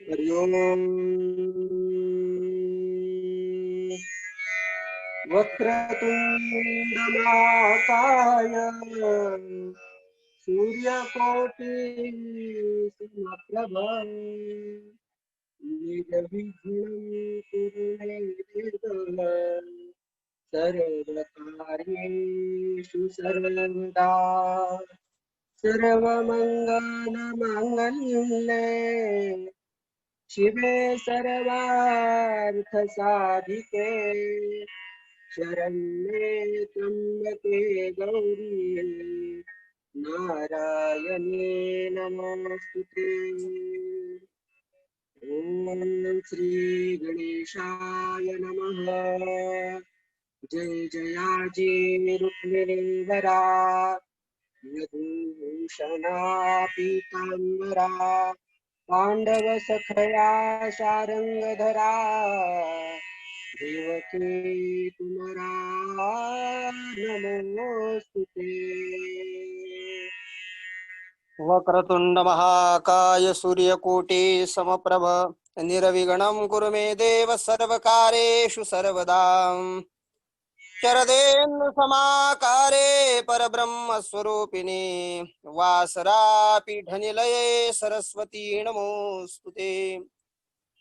हरि ओम। वक्रतुंड महाकाय सूर्यकोटि समप्रभ निर्विघ्नं कुरु मे देव सर्वकार्येषु सर्वदा सर्वमङ्गलमाङ्गल्ये शिवे सर्वार्थसाधिके शरण्ये त्र्यम्बके गौरी नारायणे नमोस्तुते। ॐ श्री गणेशाय नमः। जय जयाजी रुक्मिणीवरा यदूषणा पीताम्बरा पांडव सखया शारंगधरा देवकी तुमरा नमोस्तुते। वक्रतुंड महाकाय सूर्यकोटि समप्रभ निर्विघ्नं कुरु मे देव सर्वकार्येषु सर्वदा शरदेन्दु समाकारे परब्रह्म स्वरूपिणे वासरापीठनिलये सरस्वती नमोस्तुते।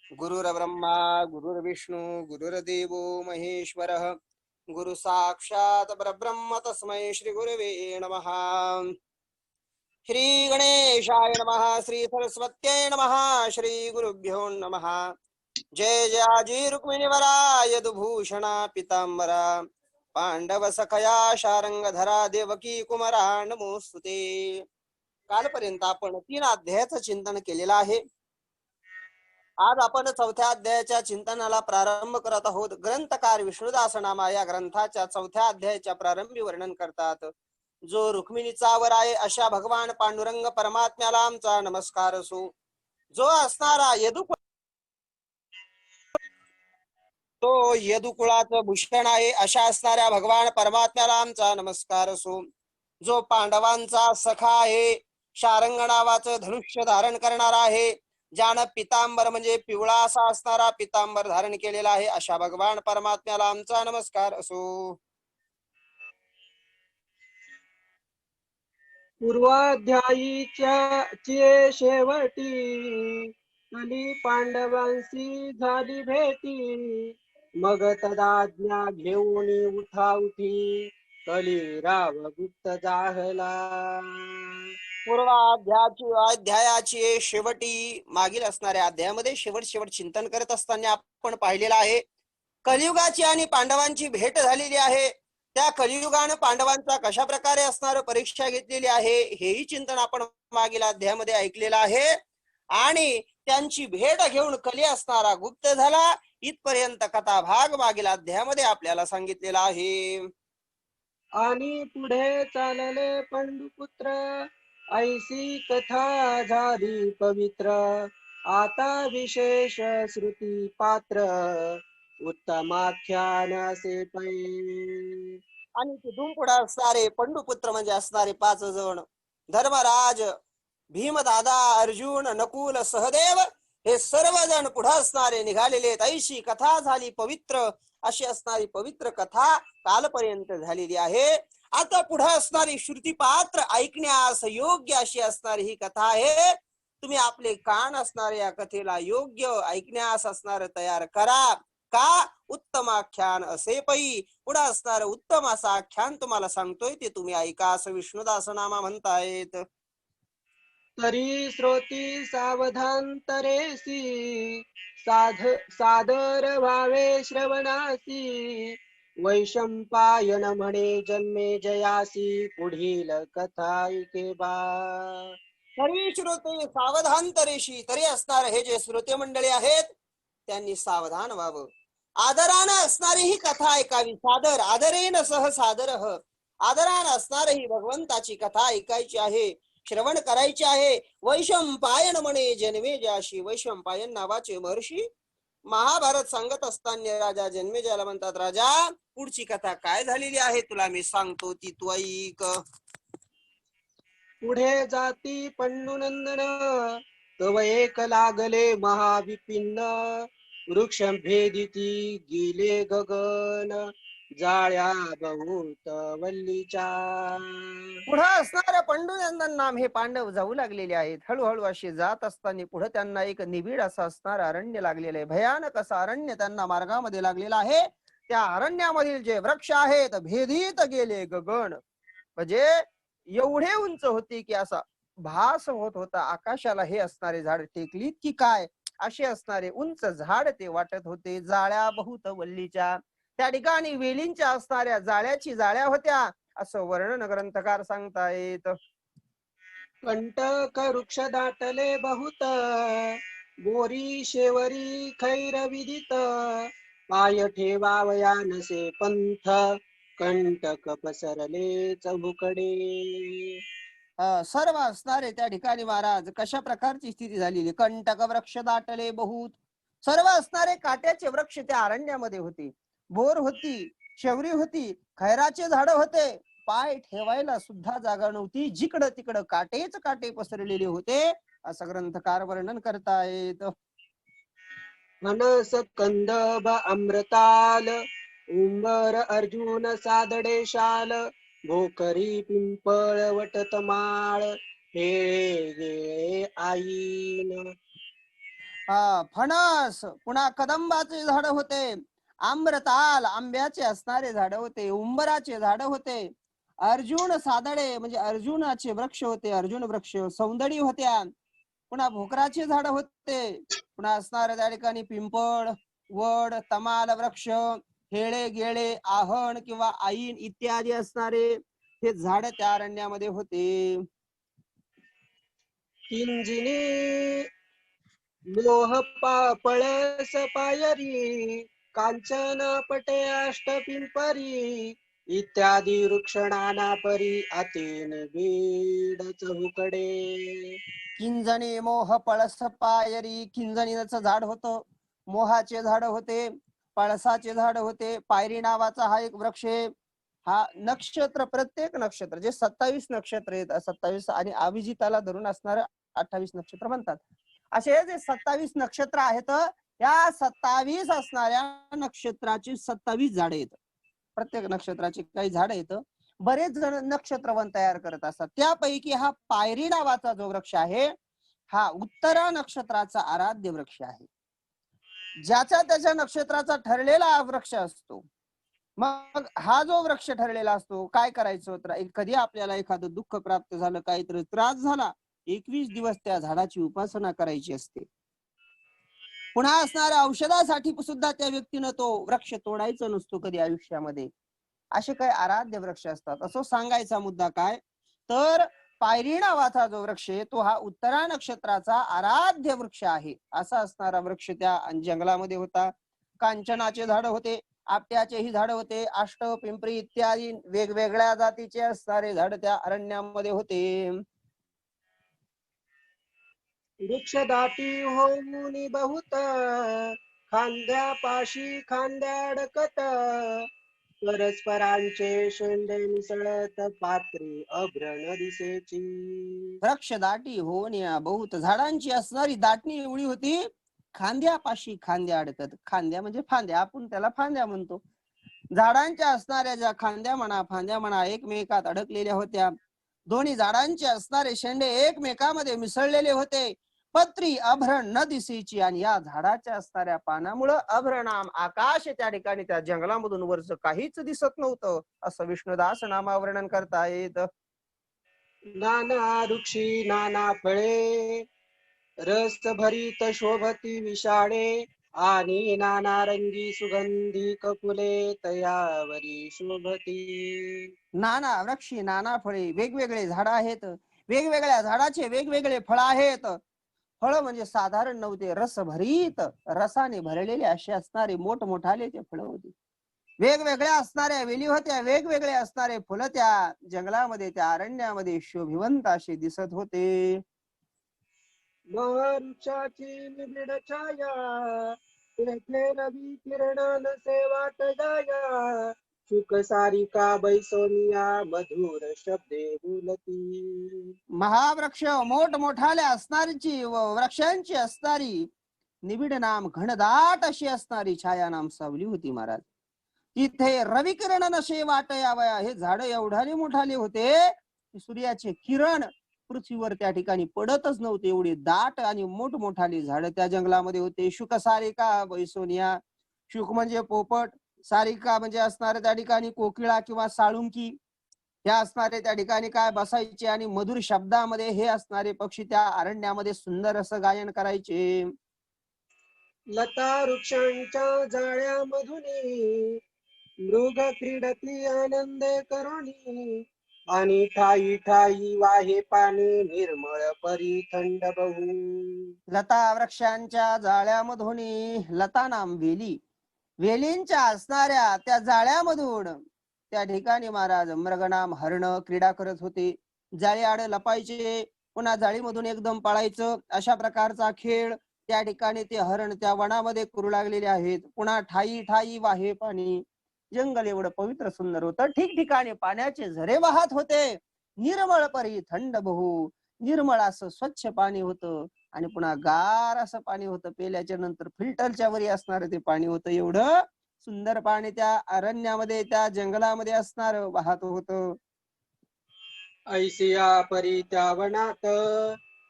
गुरुर्ब्रह्मा गुरुर्विष्णु गुरुर्देवो महेश्वरः गुरु साक्षात् परब्रह्म तस्मै श्री गुरवे नमः। श्री गणेशाय नमः। श्री सरस्वत्यै नमः। श्री गुरुभ्यो नमः। जय जयाजी रुक्मिणीवरा यदुभूषणा पीताम्बरा पांडव सखया शारंगधरा देवकी कुमारा नमोस्तुते। कालपर्यंत आपण 3 अध्यायाचं चिंतन केलेलं आहे। आज आपण 4थ्या अध्यायाच्या चिंतनाला प्रारंभ करत आहोत। ग्रंथकार विष्णुदास नामा या ग्रंथाच्या 4थ्या अध्यायाच्या प्रारंभी वर्णन करतात। जो रुक्मिणीचा वर आहे अशा भगवान पांडुरंग परमात्म्याला आमचा नमस्कार असो। जो असणारा तो यदुकुळाचं भूषण आहे अशा असणाऱ्या भगवान परमात्म्याला आमचा नमस्कार असो। जो पांडवांचा सखा आहे, शारंग नावाचं धनुष्य धारण करणारा आहे, ज्यानं पितांबर म्हणजे पिवळा असा असणारा पितांबर धारण केलेला आहे अशा भगवान परमात्म्याला आमचा नमस्कार असो। पूर्वाध्यायीच्या शेवटी कली पांडवांशी झाली भेटी मग तदाज्ञा घेऊन उठाउठी कली राव गुप्त जाहला। अध्यायाची शेवटी मागील असणाऱ्या अध्यायामध्ये शेवट चिंतन करत असताना आपण पाहिलेलं आहे कलियुगाची आणि पांडवांची भेट झालेली आहे। त्या कलियुगानं पांडवांचा कशा प्रकारे असणार परीक्षा घेतलेली आहे हेही चिंतन आपण मागील अध्यायामध्ये ऐकलेलं आहे। आणि त्यांची भेट घेऊन कली असणारा गुप्त झाला इथपर्यंत कथा भाग मागील अध्यायामध्ये आपल्याला सांगितलेला आहे। आणि पुढे चालले पंडुपुत्र ऐसी कथा झाली पवित्र आता विशेष श्रुती पात्र उत्तमाख्यान असे पै। आणि तिथून पुढे असणारे पंडुपुत्र म्हणजे असणारे 5 जण धर्मराज भीमदादा अर्जुन नकुल सहदेव हे सर्वजण पुढे असणारे निघालेले। ऐशी कथा झाली पवित्र अशी असणारी पवित्र कथा कालपर्यंत झालेली आहे। आता पुढे असणारी श्रुती पात्र ऐकण्यास योग्य अशी असणारी ही कथा आहे। तुम्ही आपले कान असणारे या कथेला योग्य ऐकण्यास असणार तयार करा का उत्तमाख्यान असे पै। पुढे असणार उत्तम असा आख्यान तुम्हाला सांगतोय ते तुम्ही ऐका असं विष्णुदास नामा म्हणतायत। तरी श्रोती सावधान तरेसी सादर व्हावे श्रवणासी वैशंपायन म्हणे जन्मे जयासी पुढील कथा ऐके बा। तरी श्रोते सावधान तरेशी तरी असणार हे जे श्रोते मंडळी आहेत त्यांनी सावधान व्हावं। आदरानं असणारी ही कथा ऐकावी। सादर आदरेन सह सादर आदरानं असणार ही भगवंताची कथा ऐकायची आहे, श्रवण करायचे आहे। वैशंपायन म्हणे जन्मे ज्याशी वैशंपायन नावाचे महर्षी महाभारत सांगत असताना राजा जन्मेजयाला म्हणतात राजा पुढची कथा काय झालेली आहे तुला मी सांगतो ती तू ऐक। पुढे जाती पंडुनंदन तव एक लागले महाविपिन्न वृक्ष भेदिती गेले गगन जाळ्या बहुत वल्लीच्या. पुढे असणाऱ्या पंडुनंदन नाम हे पांडव जाऊ लागलेले आहेत. हळूहळू असे जात असताना पुढे त्यांना एक निबिड असं असणार अरण्य लागलेलं आहे. भयानक असं अरण्य त्यांना मार्गामध्ये लागलेलं आहे. त्या अरण्यामधील जे वृक्ष आहेत भेदीत गेले गगन, म्हणजे एवढे उंच होते की असा भास होत होता आकाशाला हे असणारे झाड टेकलीत की काय असे असणारे उंच झाड ते वाटत होते. जाळ्या बहुत वल्लीच्या, त्या ठिकाणी वेलींच्या असणाऱ्या जाळ्याची जाळ्या होत्या असं वर्णन ग्रंथकार सांगतायत. कंटक वृक्ष दाटले बहुत बोरी शेवरी खैर विदित पाय ठेवावया नसे पंथ कंटक पसरले चौकडे. सर्व असणारे त्या ठिकाणी महाराज कशा प्रकारची स्थिती झालेली. कंटक वृक्ष दाटले बहुत, सर्व असणारे काट्याचे वृक्ष त्या अरण्यामध्ये होते. बोर होती, शेवरी होती, खैराचे झाड होते, पाय ठेवायला सुद्धा जागा नव्हती. जिकडं तिकडं काटेच काटे पसरलेले होते असं ग्रंथकार वर्णन करतायत. फणस कंदब अमृताल उंबर अर्जुन सादडे शाल भोकरी पिंपळ वटत माळ हे गे आईन. फणस, पुन्हा कदंबाचे झाड होते, आम्रताल आंब्याचे असणारे झाड होते, उंबराचे झाड होते, अर्जुन सादडे म्हणजे अर्जुनाचे वृक्ष होते, अर्जुन वृक्ष, सौंदडी होत्या, पुन्हा भोकराचे झाड होते, पुन्हा असणारे त्या ठिकाणी पिंपळ, वड, तमाल वृक्ष, हेळे गेळे, आहण किंवा आईन इत्यादी असणारे हे झाड त्या अरण्यामध्ये होते. किंजिनी लोह पळस पायरी कांचन पटे अष्ट पिंपरी इत्यादी वृक्ष नाना परी अतीन बीड चहुकडे. किंजणी मोह पळस पायरी, किंजणीचं झाड होतं, मोहाचे झाड होते, पळसाचे झाड होते, पायरी नावाचा हा एक वृक्ष आहे. हा नक्षत्र, प्रत्येक नक्षत्र जे 27 नक्षत्र आहेत, 27 आणि अभिजिताला धरून असणार 28 नक्षत्र म्हणतात. असे जे 27 नक्षत्र आहेत, या 27 असणाऱ्या नक्षत्राची 27 झाडे आहेत. प्रत्येक नक्षत्राची काही झाड आहेत. बरेच जण नक्षत्रवन तयार करत असतात. त्यापैकी हा पायरी नावाचा जो वृक्ष आहे हा उत्तरा नक्षत्राचा आराध्य वृक्ष आहे. ज्याचा त्याच्या नक्षत्राचा ठरलेला वृक्ष असतो. मग हा जो वृक्ष ठरलेला असतो, काय करायचं तर कधी आपल्याला एखादं दुःख प्राप्त झालं, काहीतरी त्रास झाला, 21 दिवस त्या झाडाची उपासना करायची असते. पुन्हा असणाऱ्या औषधासाठी सुद्धा त्या व्यक्तीनं तो वृक्ष तोडायचा नसतो कधी आयुष्यामध्ये. असे काही आराध्य वृक्ष असतात. असं सांगायचा मुद्दा काय तर पायरी नावाचा जो वृक्ष आहे तो हा उत्तरा नक्षत्राचा आराध्य वृक्ष आहे. असा असणारा वृक्ष त्या जंगलामध्ये होता. कांचनाचे झाड होते, आपट्याचेही झाड होते, अष्ट पिंपरी इत्यादी वेगवेगळ्या जातीचे असणारे झाड त्या अरण्यामध्ये होते. वृक्ष दाटी होऊनी बहुत खांद्या पाशी खांद्या अडकत परस्परांचे शेंडे मिसळत पात्री अभ्रण दिसेची. वृक्ष दाटी होऊन या बहुत, झाडांची असणारी दाटणी एवढी होती, खांद्यापाशी खांद्या अडकत. खांद्या म्हणजे फांद्या, आपण त्याला फांद्या म्हणतो. झाडांच्या असणाऱ्या ज्या खांद्या म्हणा फांद्या म्हणा एकमेकात अडकलेल्या होत्या. दोन्ही झाडांचे असणारे शेंडे एकमेकामध्ये मिसळलेले होते. पत्री अभ्रण न दिसेची, आणि या झाडाच्या असणाऱ्या पानामुळं अभ्रणाम आकाश त्या ठिकाणी त्या जंगलामधून वरच काहीच दिसत नव्हतं असं विष्णुदास नामावर्णन करतायत. नाना वृक्षी नाना फळे रस भरीत शोभती विषाणे आणि नाना रंगी सुगंधी कपुले तयावरी शोभती. नाना वृक्षी नाना फळे, वेगवेगळे झाड आहेत, वेगवेगळ्या झाडाचे वेगवेगळे फळ आहेत. फळ म्हणजे साधारण नव्हते, रस भरीत, रसाने भरलेले असे असणारे मोठमोठाले ते फळ होते. वेगवेगळ्या असणाऱ्या वेली होत्या, वेगवेगळे असणारे फुलं त्या जंगलामध्ये त्या अरण्यामध्ये शोभिवंत असे दिसत होते. वृक्षाची निबिड छाया तेथे रवी किरण नसे वाट जाया शुक सारिका बैसोनिया मधुर शब्दे बोलती. महावृक्ष मोठमोठाले असणारीची व वृक्षांची असणारी निबिड नाम घनदाट अशी असणारी छाया नाम सावली होती महाराज. तिथे रविकिरण नशे वाटयावया, हे झाड एवढाले मोठाले होते की सूर्याचे किरण पृथ्वीवर त्या ठिकाणी पडतच नव्हते, एवढे दाट आणि मोठमोठाले झाड त्या जंगलामध्ये होते. शुक सारिका बैसोनिया, शुक म्हणजे पोपट, सारिका म्हणजे असणारे त्या ठिकाणी कोकिळा किंवा साळुंकी, त्या असणारे त्या ठिकाणी काय बसायचे आणि मधुर शब्दामध्ये हे असणारे पक्षी त्या अरण्यामध्ये सुंदर असं गायन करायचे. लता वृक्षांच्या जाळ्यामधून मृग क्रीडती आनंदे करुणी. आणि ठाई ठाई वाहे पाणी निर्मळ परी थंड बहू. लता वृक्षांच्या जाळ्यामधून, लता नाम वेली, वेलींच्या असणाऱ्या त्या जाळ्यामधून त्या ठिकाणी महाराज मृगनाम हरण क्रीडा करत होते. जाळी आड लपायचे, पुन्हा जाळीमधून एकदम पळायचं, अशा प्रकारचा खेळ त्या ठिकाणी ते हरण त्या वनामध्ये करू लागलेले आहेत. पुन्हा ठाई ठाई वाहे पाणी, जंगल एवढं पवित्र सुंदर होतं, ठिकठिकाणी पाण्याचे झरे वाहत होते. निर्मळ परी थंड बहू, निर्मळ असं स्वच्छ पाणी होतं आणि पुन्हा गार असं पाणी होतं. पेल्याच्या नंतर फिल्टरच्या वरी असणार ते पाणी होतं. एवढं सुंदर पाणी त्या अरण्यामध्ये त्या जंगलामध्ये असणार वाहत होतं. ऐसिया परी त्या वनात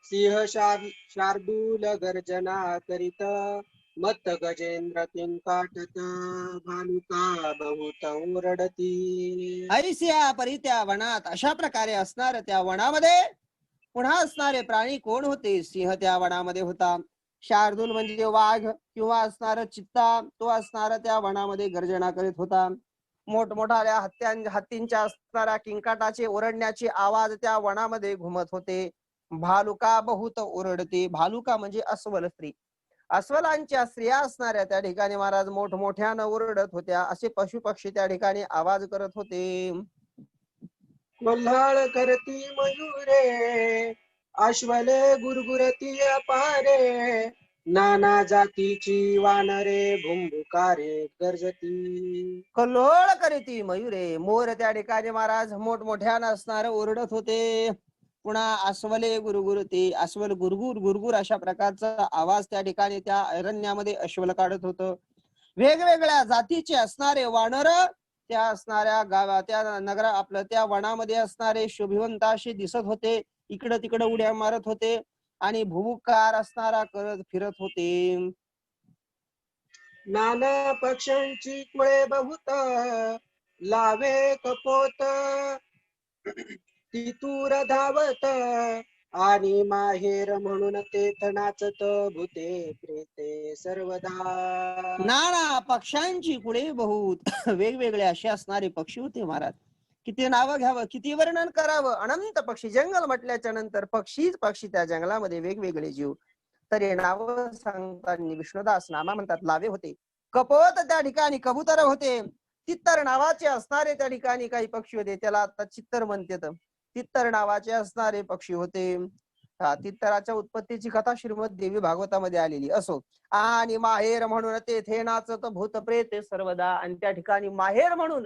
सिंह शार्दूल गर्जना करीत. मत्त गजेंद्र किंकाटत भालुका बहुत ओरडती. ऐसिया परी त्या वनात, अशा प्रकारे असणार त्या वनामध्ये पुन्हा असणारे प्राणी कोण होते? सिंह त्या वनामध्ये होता. शार्दूल म्हणजे वाघ किंवा असणार चित्ता, तो असणारा त्या वनामध्ये गर्जना करीत होता. मोठमोठाल्या हत्तींच्या असणाऱ्या किंकाटाचे ओरडण्याचे आवाज त्या वनामध्ये घुमत होते. भालुका बहुत ओरडते, भालुका म्हणजे अस्वल स्त्री, अस्वलांच्या स्त्रिया असणाऱ्या त्या ठिकाणी महाराज मोठमोठ्यानं ओरडत होत्या. असे पशु पक्षी त्या ठिकाणी आवाज करत होते. कोल्हाळ करती मयुरे अश्वले गुरगुरती अपारे. नाना जातीची वानरे भुंभुकारे गर्जती. कल्लोळ करीती मयुरे, मोर त्या ठिकाणी महाराज मोठमोठ्यानं असणार ओरडत होते. पुन्हा अस्वले गुरगुरते, अस्वल गुरगुर गुरगुर अशा प्रकारचा आवाज त्या ठिकाणी त्या अरण्यामध्ये अस्वल काढत होतं. वेगवेगळ्या जातीचे असणारे वानर त्या असणाऱ्या गावा त्या नगरा आपल्या त्या वनामध्ये असणारे शोभिवंत असे दिसत होते. इकडं तिकडं उड्या मारत होते आणि भुभुकार असणारा करत फिरत होते. नाना पक्ष्यांची कुळे बहुत लावे कपोत. तितूर धावत आणि माहेर म्हणून तेथ नाचत भूते प्रेते सर्वदा. नाना पक्ष्यांची कुळे बहुत वेगवेगळे असे असणारे पक्षी होते महाराज. किती नावं घ्यावं, किती वर्णन करावं. अनंत पक्षी, जंगल म्हटल्याच्या नंतर पक्षीच पक्षी, त्या जंगलामध्ये वेगवेगळे जीव. तर हे नाव सांगताना विष्णुदास नामा म्हणतात लावे होते. कपोत त्या ठिकाणी कबूतर होते. तित्तर नावाचे असणारे त्या ठिकाणी काही पक्षी होते, त्याला आता चित्तर म्हणतात. तित्तर नावाचे असणारे पक्षी होते. तित्तराच्या उत्पत्तीची कथा श्रीमद देवी भागवतामध्ये आलेली. असो, आणि माहेर म्हणून तेथे नाचत भूत प्रेत सर्वदा, आणि त्या ठिकाणी माहेर म्हणून,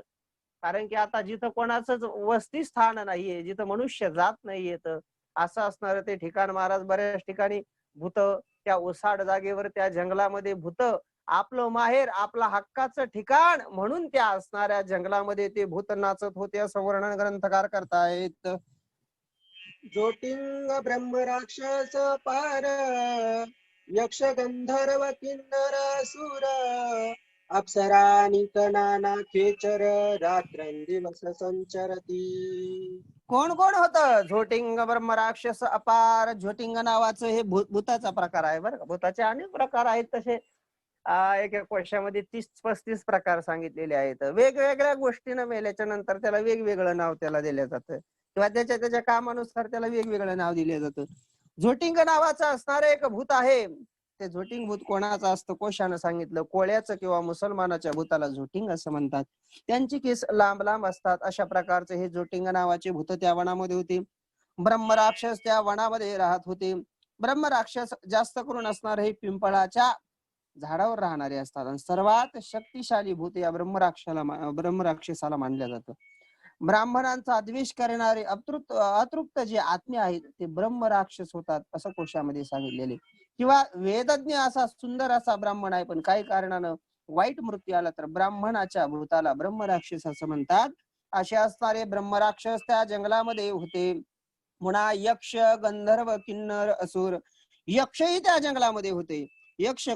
कारण की आता जिथं कोणाच वस्ती स्थान नाहीये, जिथं मनुष्य जात नाहीयेत, असं असणार ते ठिकाण महाराज. बऱ्याच ठिकाणी भूत त्या ओसाड जागेवर त्या जंगलामध्ये भूत आपलं माहेर, आपला हक्काचं ठिकाण म्हणून त्या असणाऱ्या जंगलामध्ये ते भूत नाचत होते, असं वर्णन ग्रंथकार करतायत. ज्योतिंग ब्रह्म राक्षस पार यक्ष गंधर्व किन्नर असुर अप्सरा नाना खेचर रात्रंदिवस संचरती. कोण कोण होत? झोटिंग ब्रह्म राक्षस अपार. झोटिंग नावाचं हे भूताचा प्रकार आहे बरं का. भूताचे अनेक प्रकार आहेत तसे. एक एक वर्षामध्ये 30-35 प्रकार सांगितलेले आहेत. वेगवेगळ्या गोष्टीनं मेल्याच्या नंतर त्याला वेगवेगळं नाव त्याला दिलं जातं, किंवा त्याच्या त्याच्या कामानुसार त्याला वेगवेगळं नाव दिलं जातं. झोटिंग नावाचं असणारं एक भूत आहे. ते झोटिंग भूत कोणाचं असतं? कोशानं सांगितलं, कोळ्याचं किंवा मुसलमानाच्या भूताला झोटिंग असं म्हणतात. त्यांची केस लांब लांब असतात. अशा प्रकारचे हे झोटिंग नावाचे भूत त्या वनामध्ये होते. ब्रह्म राक्षस त्या वनामध्ये राहत होते. ब्रह्म राक्षस जास्त करून असणार हे पिंपळाच्या झाडावर राहणारे असतात आणि सर्वात शक्तिशाली भूत या ब्रह्मराक्षसाला मानलं जातं. ब्राह्मणांचा द्वेष करणारे अतृप्त जे आत्मे आहेत ते ब्रह्मराक्षस होतात असं कोशामध्ये सांगितलेले. किंवा वेदज्ञ असा सुंदर असा ब्राह्मण आहे पण काही कारणानं वाईट मृत्यू आला तर ब्राह्मणाच्या भूताला ब्रह्मराक्षस असं म्हणतात. असे असणारे ब्रह्मराक्षस त्या जंगलामध्ये होते. पुन्हा यक्ष, गंधर्व, किन्नर, असुर, यक्षही त्या जंगलामध्ये होते. यक्ष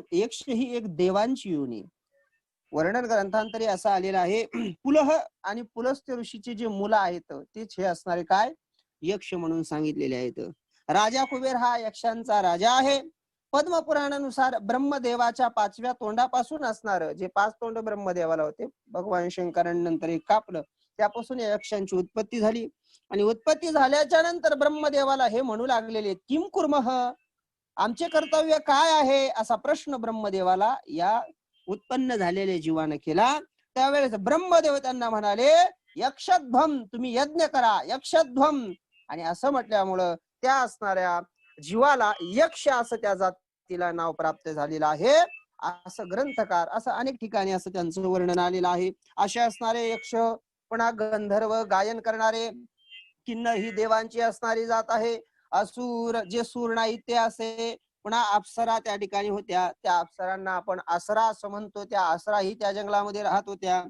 ही एक देवांची योनी. वर्णन ग्रंथांतरी असं आलेलं आहे पुलह आणि पुलस्त्य ऋषीचे जे मुलं आहेत तेच हे असणारे काय यक्ष म्हणून सांगितलेले आहेत. राजा कुबेर हा यक्षांचा राजा आहे. पद्मपुराणानुसार ब्रह्मदेवाच्या 5व्या तोंडापासून असणार जे 5 तोंड ब्रह्मदेवाला होते भगवान शंकरानंतर एक कापलं त्यापासून या यक्षांची उत्पत्ती झाली. आणि उत्पत्ती झाल्याच्या नंतर ब्रह्मदेवाला हे म्हणू लागलेले किम कुर्मः, आमचे कर्तव्य काय आहे असा प्रश्न ब्रह्मदेवाला या उत्पन्न झालेले जीवानं केला. त्यावेळेस ब्रह्मदेव त्यांना म्हणाले यक्षध्वम, तुम्ही यज्ञ करा यक्षध्वम. आणि असं म्हटल्यामुळं त्या असणाऱ्या जीवाला यक्ष असं त्या जातीला नाव प्राप्त झालेलं आहे असं ग्रंथकार असं अनेक ठिकाणी असं त्यांचं वर्णन आलेलं आहे. असे असणारे यक्ष, पुन्हा गंधर्व गायन करणारे, किन्नर ही देवांची असणारी जात आहे, असुर जे सूर नाहीत ते असे, पुन्हा अप्सरा त्या ठिकाणी होत्या. त्या अप्सरांना आपण असरा असं म्हणतो. त्या असरा ही त्या जंगलामध्ये राहत होत्या.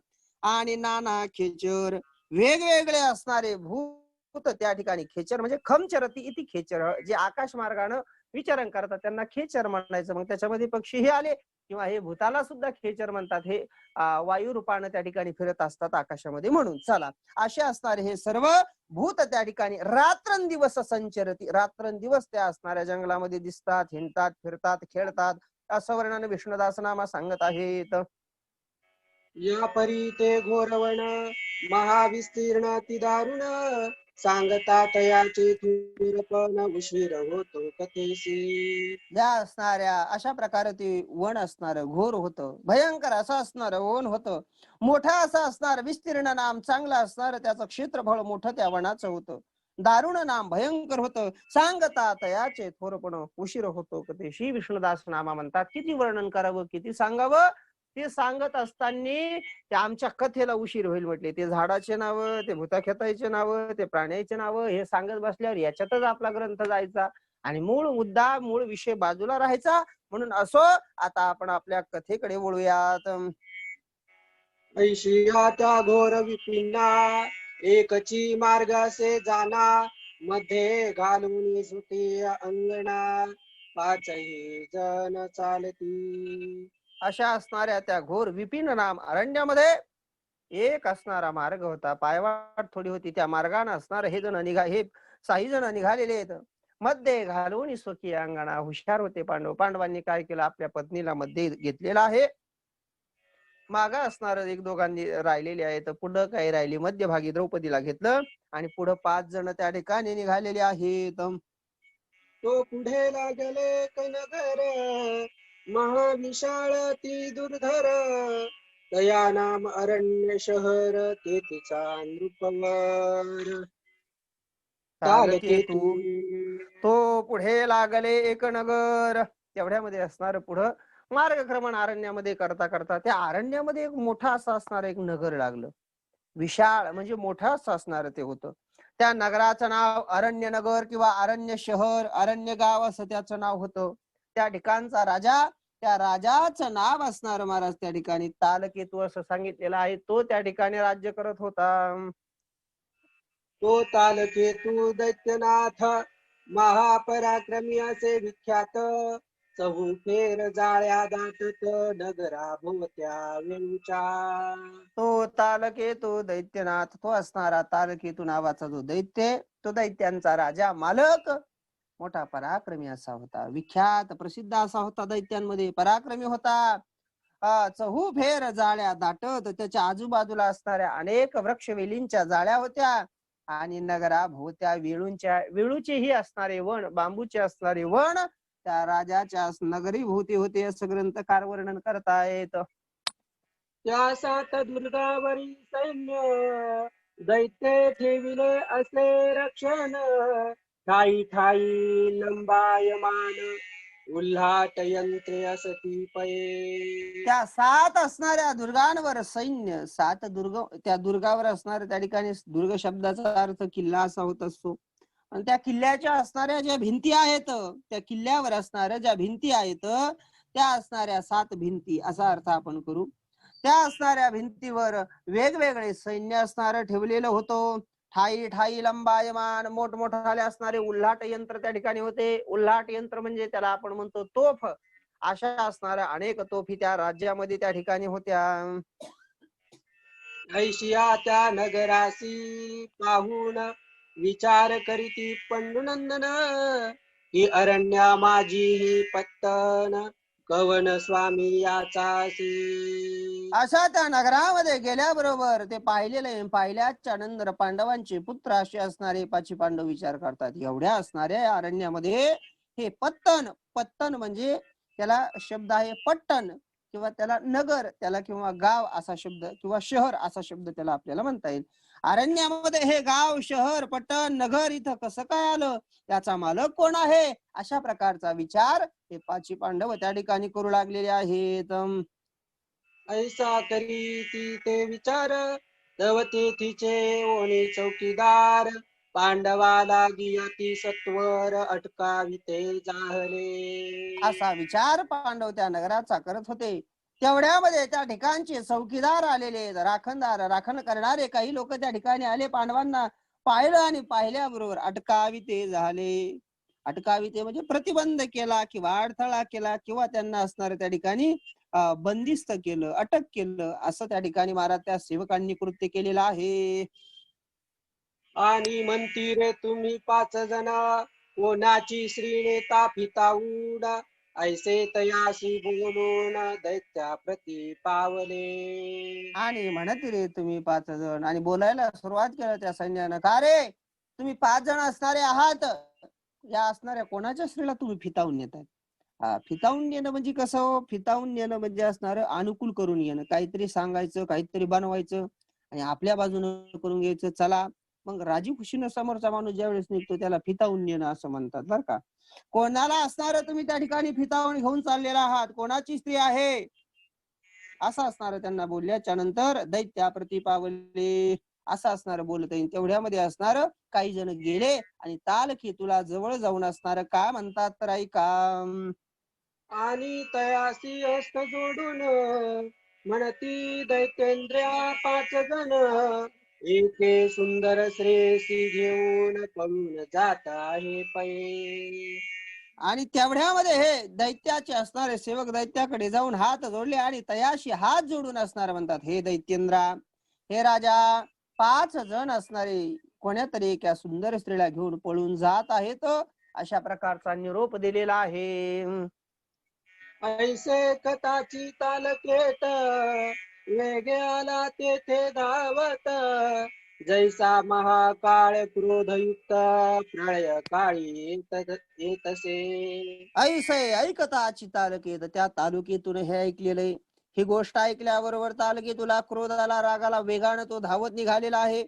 आणि नाना खेचर वेगवेगळे असणारे भूत त्या ठिकाणी. खेचर म्हणजे खमचरती इति खेचर, जे आकाश मार्गाने विचरण करतात त्यांना खेचर म्हणायचं. मग त्याच्यामध्ये पक्षी हे आले किंवा हे भूताला सुद्धा खेचर म्हणतात. हे वायू रूपाने त्या ठिकाणी फिरत असतात आकाशामध्ये म्हणून. चला, असे असणारे हे सर्व भूत त्या ठिकाणी रात्रंदिवस संचरती, रात्रंदिवस त्या असणाऱ्या जंगलामध्ये दिसतात, हिंडतात, फिरतात, खेळतात असं वर्णन विष्णुदास नामा सांगत आहेत. या परी ते घोरवण महाविस्तीर्ण ती दारुण, सांगता तयाचे थुरपण उशीर होतो कथेसी. त्या असणाऱ्या अशा प्रकारे ते वन असणार घोर होतं, भयंकर असं असणार वन होतं, मोठा असं असणार, विस्तीर्ण नाम चांगलं असणार, त्याचं क्षेत्रफळ मोठं त्या वनाचं होतं, दारुण नाम भयंकर होतं, सांगता तयाचे थोरपण उशीर होतो कथेशी. विष्णुदास नामा म्हणतात किती वर्णन करावं किती सांगावं, ते सांगत असताना ते आमच्या कथेला उशीर होईल म्हटले. ते झाडाचे नाव, ते भूताखेताईचे नाव, ते प्राण्याचे नाव हे सांगत बसल्यावर याच्यातच आपला ग्रंथ जायचा आणि मूळ मुद्दा मूळ विषय बाजूला राहायचा. म्हणून असो, आता आपण आपल्या कथेकडे वळूयात. ऐशिया त्या घोर विपिना एकची मार्ग असे जाना, मध्ये घालून सुटी अंगणा पाचही जण चालती. अशा असणाऱ्या त्या घोर विपिन नाम अरण्यामध्ये एक असणारा मार्ग होता. पायवाट थोडी होती. त्या मार्गाने असणार हे 6 जण निघालेले आहेत. मध्ये घालून स्वकीय अंगणा. हुशार होते पांडव. पांडवांनी काय केलं, आपल्या पत्नीला मध्ये घेतलेला आहे. मागा असणार 1-2 राहिलेले आहेत. पुढं काही राहिली, मध्यभागी द्रौपदीला घेतलं आणि पुढं 5 जण त्या ठिकाणी निघालेले आहेत. तो पुढे लागले कनगर महाविशाळ ती दुर्धर, तया नाम अरण्य शहर ते तिचा नृपवर. तालकेतू तो पुढे लागले एक नगर. तेवढ्यामध्ये असणार पुढं मार्गक्रमण अरण्यामध्ये करता करता त्या अरण्यामध्ये एक मोठा असं असणार एक नगर लागलं. विशाळ म्हणजे मोठं असं असणार ते होतं. त्या नगराचं नाव अरण्य नगर किंवा अरण्य शहर, अरण्य गाव असं त्याचं नाव होतं. त्या ठिकाणचा राजा, त्या राजाचं नाव असणार महाराज त्या ठिकाणी तालकेतू असं सांगितलेलं आहे. तो त्या ठिकाणी राज्य करत होता. तो तालकेतू दैत्यनाथ महापराक्रमी असे विख्यात, चहूफेर जाळ्या दाटत नगरा भोवत्या वेळूच्या. तो तालकेतू दैत्यनाथ, तो असणारा तालकेतू नावाचा जो दैत्य, तो दैत्यांचा राजा मालक मोठा पराक्रमी असा होता. विख्यात प्रसिद्ध असा होता. दैत्यांमध्ये पराक्रमी होता. चहू फेर जाळ्या दाटत, त्याच्या आजूबाजूला असणाऱ्या अनेक वृक्षवेलींच्या जाळ्या होत्या आणि नगरा भोवत्या वेळूचे ही असणारे वन, बांबूचे असणारे वन त्या राजाच्या नगरी भोवती होते असं ग्रंथकार वर्णन करतायत. त्या 7 दुर्गावरी सैन्य दैत्य ठेविले असे रक्षण, ठाई ठाई लंबायमान उल्हाट यंत्रे असती पये. त्या 7 असणाऱ्या दुर्गांवर सैन्य, 7 दुर्ग, त्या दुर्गावर असणाऱ्या, त्या ठिकाणी दुर्ग शब्दाचा अर्थ किल्ला असा होत असतो. आणि त्या किल्ल्याच्या असणाऱ्या ज्या भिंती आहेत, त्या किल्ल्यावर असणाऱ्या ज्या भिंती आहेत, त्या असणाऱ्या 7 भिंती असा अर्थ आपण करू. त्या असणाऱ्या भिंतीवर वेगवेगळे सैन्य असणारं ठेवलेलं होतं. ठाई ठाई लंबायमान, मोठमोठाले असणारे उल्हाट यंत्र त्या ठिकाणी होते. उल्हाट यंत्र म्हणजे त्याला आपण म्हणतो तोफ. अशा असणाऱ्या अनेक तोफी त्या राज्यामध्ये त्या ठिकाणी होत्या. ऐशिया त्या नगरासी पाहून विचार करीती पंडुनंदन, ही अरण्या माझी ही पत्तन, कवन स्वामी याचासी. अशा त्या नगरामध्ये गेल्याबरोबर ते पाहिल्याच्या नंतर पांडवांचे पुत्र असे असणारे 5 पांडव विचार करतात, एवढ्या असणाऱ्या अरण्यामध्ये हे पत्तन, पत्तन म्हणजे त्याला शब्द आहे पट्टण, किंवा त्याला नगर, त्याला किंवा गाव असा शब्द, किंवा शहर असा शब्द त्याला आपल्याला म्हणता येईल. अरण्यामध्ये हे गाव, शहर, पट्टण, नगर इथं कसं काय आलं, याचा मालक कोण आहे, अशा प्रकारचा विचार हे 5 पांडव त्या ठिकाणी करू लागलेले आहेत. ऐसा करीती ते विचार, तव तेथीचे ओणी चौकीदार, पांडवा लागी अति सत्वर अटकाविते जाहले. असा विचार पांडव त्या नगराचा करत होते. तेवढ्यामध्ये त्या ठिकाणचे चौकीदार आलेले, राखण करणारे काही लोक त्या ठिकाणी आले. पांडवांना पाहिलं आणि पाहिल्याबरोबर अटकाविते झाले. अटकाविते म्हणजे प्रतिबंध केला किंवा अडथळा केला, किंवा त्यांना असणारे त्या ठिकाणी बंदिस्त केलं, अटक केलं, असं त्या ठिकाणी महाराज त्या सेवकांनी कृत्य केलेलं आहे. आणि म्हणती रे तुम्ही 5 जण, कोणाची श्रीनेता फिताऊड, ऐसे तयासी बोलून दैत्या प्रती पावले. आणि म्हणत रे तुम्ही 5 जण, आणि बोलायला सुरुवात केलं त्या सैन्यानं, का रे तुम्ही 5 जण असणारे आहात, या असणाऱ्या कोणाच्या स्त्रीला तुम्ही फितावून नेताय. फितावून नेणं म्हणजे कसं, फितावून नेणं म्हणजे असणारं अनुकूल करून येणं, काहीतरी सांगायचं, काहीतरी बनवायचं आणि आपल्या बाजूनं करून घ्यायचं. चला मग राजी खुशीनं समोरचा माणूस ज्यावेळेस निघतो त्याला फितावून नेणं असं म्हणतात बरं का. कोणाला असणार तुम्ही त्या ठिकाणी फितावून घेऊन चाललेला आहात, कोणाची स्त्री आहे असं असणार. त्यांना बोलल्याच्या नंतर दैत्याप्रती पावले असं असणार बोलत येईल. तेवढ्यामध्ये असणार काही जण गेले आणि ताल तुला जवळ जाऊन असणार काय म्हणतात तर ऐका. आणि तयासी हस्त जोडून म्हणती दैतेंद्र्या 5 जण, एके सुंदर श्रेयसी घेऊन पळून जात आहे पै. आणि तेवढ्यामध्ये हे दैत्याचे असणारे सेवक दैत्याकडे जाऊन हात जोडले आणि तयाशी हात जोडून असणार म्हणतात, हे दैत्येंद्रा, हे राजा, 5 जण असणारे कोण्या तरी एका सुंदर स्त्रीला घेऊन पळून जात आहेत, अशा प्रकारचा निरोप दिलेला आहे. ऐसे कथाची तालकेत वेगे आला तेथे धावत, जैसा महाकाळ क्रोधयुक्त प्रळय काळी येतसे. ऐसे ऐकता तालुकेत, त्या तालुक्यातून हे ऐकलेले, ही गोष्ट ऐकल्याबरोबर तालुकेतुला क्रोधाला रागाला वेगानं तो धावत निघालेला आहे.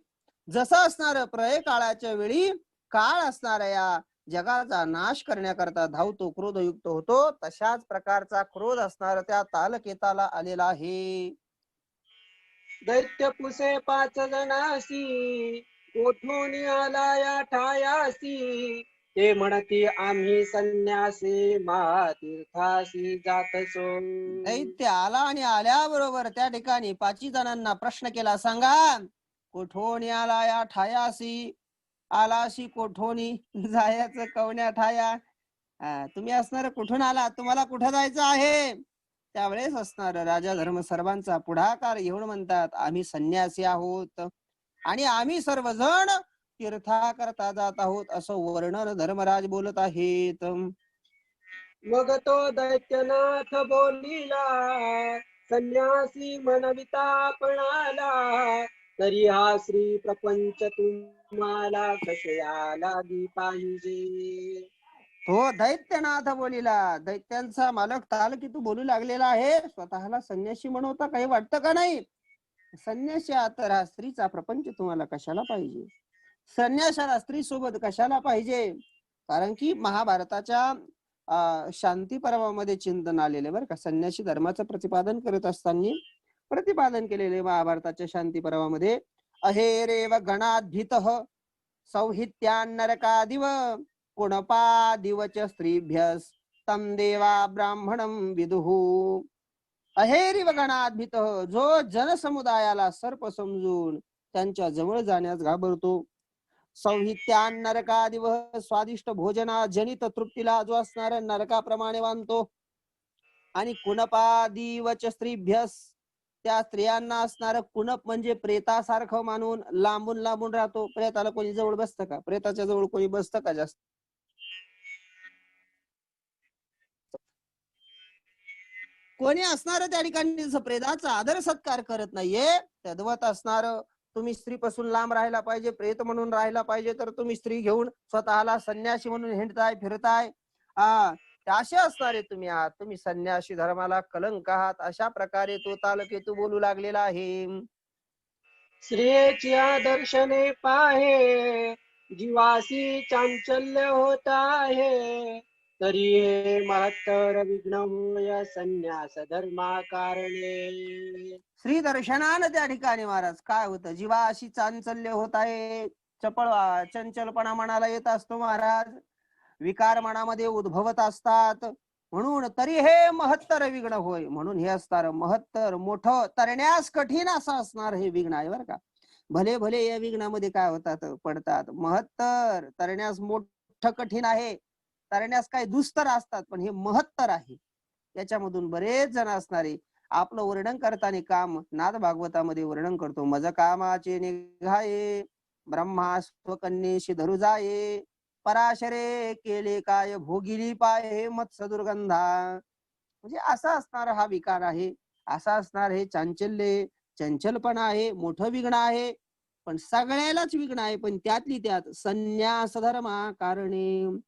जसं असणार प्रळय काळाच्या वेळी काळ असणाऱ्या या जगाचा नाश करण्याकरता धावतो, क्रोधयुक्त होतो, तशाच प्रकारचा क्रोध असणार त्या तालकेताला आलेला आहे. दैत्य पुसे 5 जणासी, कोठून आला या ठायासी, ते म्हणती आम्ही संन्यासी महातीर्थासी जातसो. दैत्य आला आणि आल्याबरोबर त्या ठिकाणी 5 जणांना प्रश्न केला, सांगा कुठून आला या ठायासी, आलाशी कोठोनी, जायचं कवण्या ठाया. तुम्ही असणार कुठून आला, तुम्हाला कुठं जायचं आहे. त्यावेळेस असणार राजा धर्म सर्वांचा पुढाकार घेऊन म्हणतात, आम्ही संन्यासी आहोत आणि आम्ही सर्वजण तीर्थाकरता जात आहोत, असं वर्णन धर्मराज बोलत आहेत. मग तो दैत्यनाथ बोलिला, संन्यासी म्हणविता आपणाला, तरी हा श्री प्रपंच तुम्हाला कशया लागी पाहिजे. तो दैत्यनाथ बोलिला, दैत्यांचा मालक ताल की तू बोलू लागलेला आहे, स्वतःला संन्यासी म्हणवता काही वाटतं का नाही. संन्यासी तर हा स्त्रीचा प्रपंच तुम्हाला कशाला पाहिजे, संन्यासाला स्त्री सोबत कशाला पाहिजे. कारण की महाभारताच्या शांती पर्वामध्ये चिंतन आलेले बरं का. संन्यासी धर्माचं प्रतिपादन करत असताना प्रतिपादन केलेले महाभारताच्या शांती पर्वामध्ये अहेरेव गणाद्भितः सौहित्यान्नरकादिव कुणपादिवच स्त्रीभ्यस तम देवा ब्राह्मणं विदुः. अहेरिव गणाद्भितः, जो जनसमुदायाला सर्प समजून त्यांच्या जवळ जाण्यास घाबरतो. संहित्यान नरकादिव, स्वादिष्ट भोजना जनित तृप्तीला जो असणाऱ्या नरकाप्रमाणे मानतो. आणि कुणपादिवच स्त्रीभ्यस, त्या स्त्रियांना असणारं कुणप म्हणजे प्रेतासारखं मानून लांबून लांबून राहतो. प्रेताला कोणी जवळ बसतं का? प्रेताच्या जवळ कोणी बसतं का जास्त? कोणी असणार त्या ठिकाणी प्रेताचा आदर सत्कार करत नाहीये. तद्वत असणार तुम्ही स्त्रीपासून लांब राहायला पाहिजे, प्रेत म्हणून राहायला पाहिजे, तर तुम्ही स्त्री घेऊन स्वतःला संन्यासी म्हणून हिंडताय फिरताय. असे असणारे तुम्ही आहात. तुम्ही संन्यासी धर्माला कलंक आहात. अशा प्रकारे तो तालकेतू बोलू लागलेला आहे. स्त्रियेच्या दर्शने पाहे जीवासी चांचल्य होत आहे. तरी हे महत्तर विघ्न होय संन्यास धर्मा कारणे. श्री दर्शनानं त्या ठिकाणी महाराज काय होतं? जीवा अशी चांचल्य होत आहे, चंचलपणा मनाला येत असतो महाराज, विकार मनामध्ये उद्भवत असतात. म्हणून तरी हे महत्तर विघ्न होय, म्हणून हे असणार महत्तर मोठं तरण्यास कठीण असं असणार हे विघ्न आहे बरं का. भले भले या विघ्नामध्ये काय होतात? पडतात. महत्तर तरण्यास मोठं कठीण आहे, तरण्यास काही दुस्तर असतात, पण हे महत्तर आहे. याच्यामधून बरेच जण असणारे आपलं वर्णन करताना काम नाद भागवतामध्ये वर्णन करतो. मज कामाचे निघाये ब्रह्मा स्वकन्येशी धरू जाये, पराशरे केले काय भोगिली पाये मत्स्य दुर्गंधा. म्हणजे असा असणार हा विकार आहे, असा असणार हे चांचल्य चंचलपणा आहे, मोठं विघ्न आहे. पण सगळ्यालाच विघ्न आहे, पण त्यातली त्यात संन्यास धर्मा कारणे.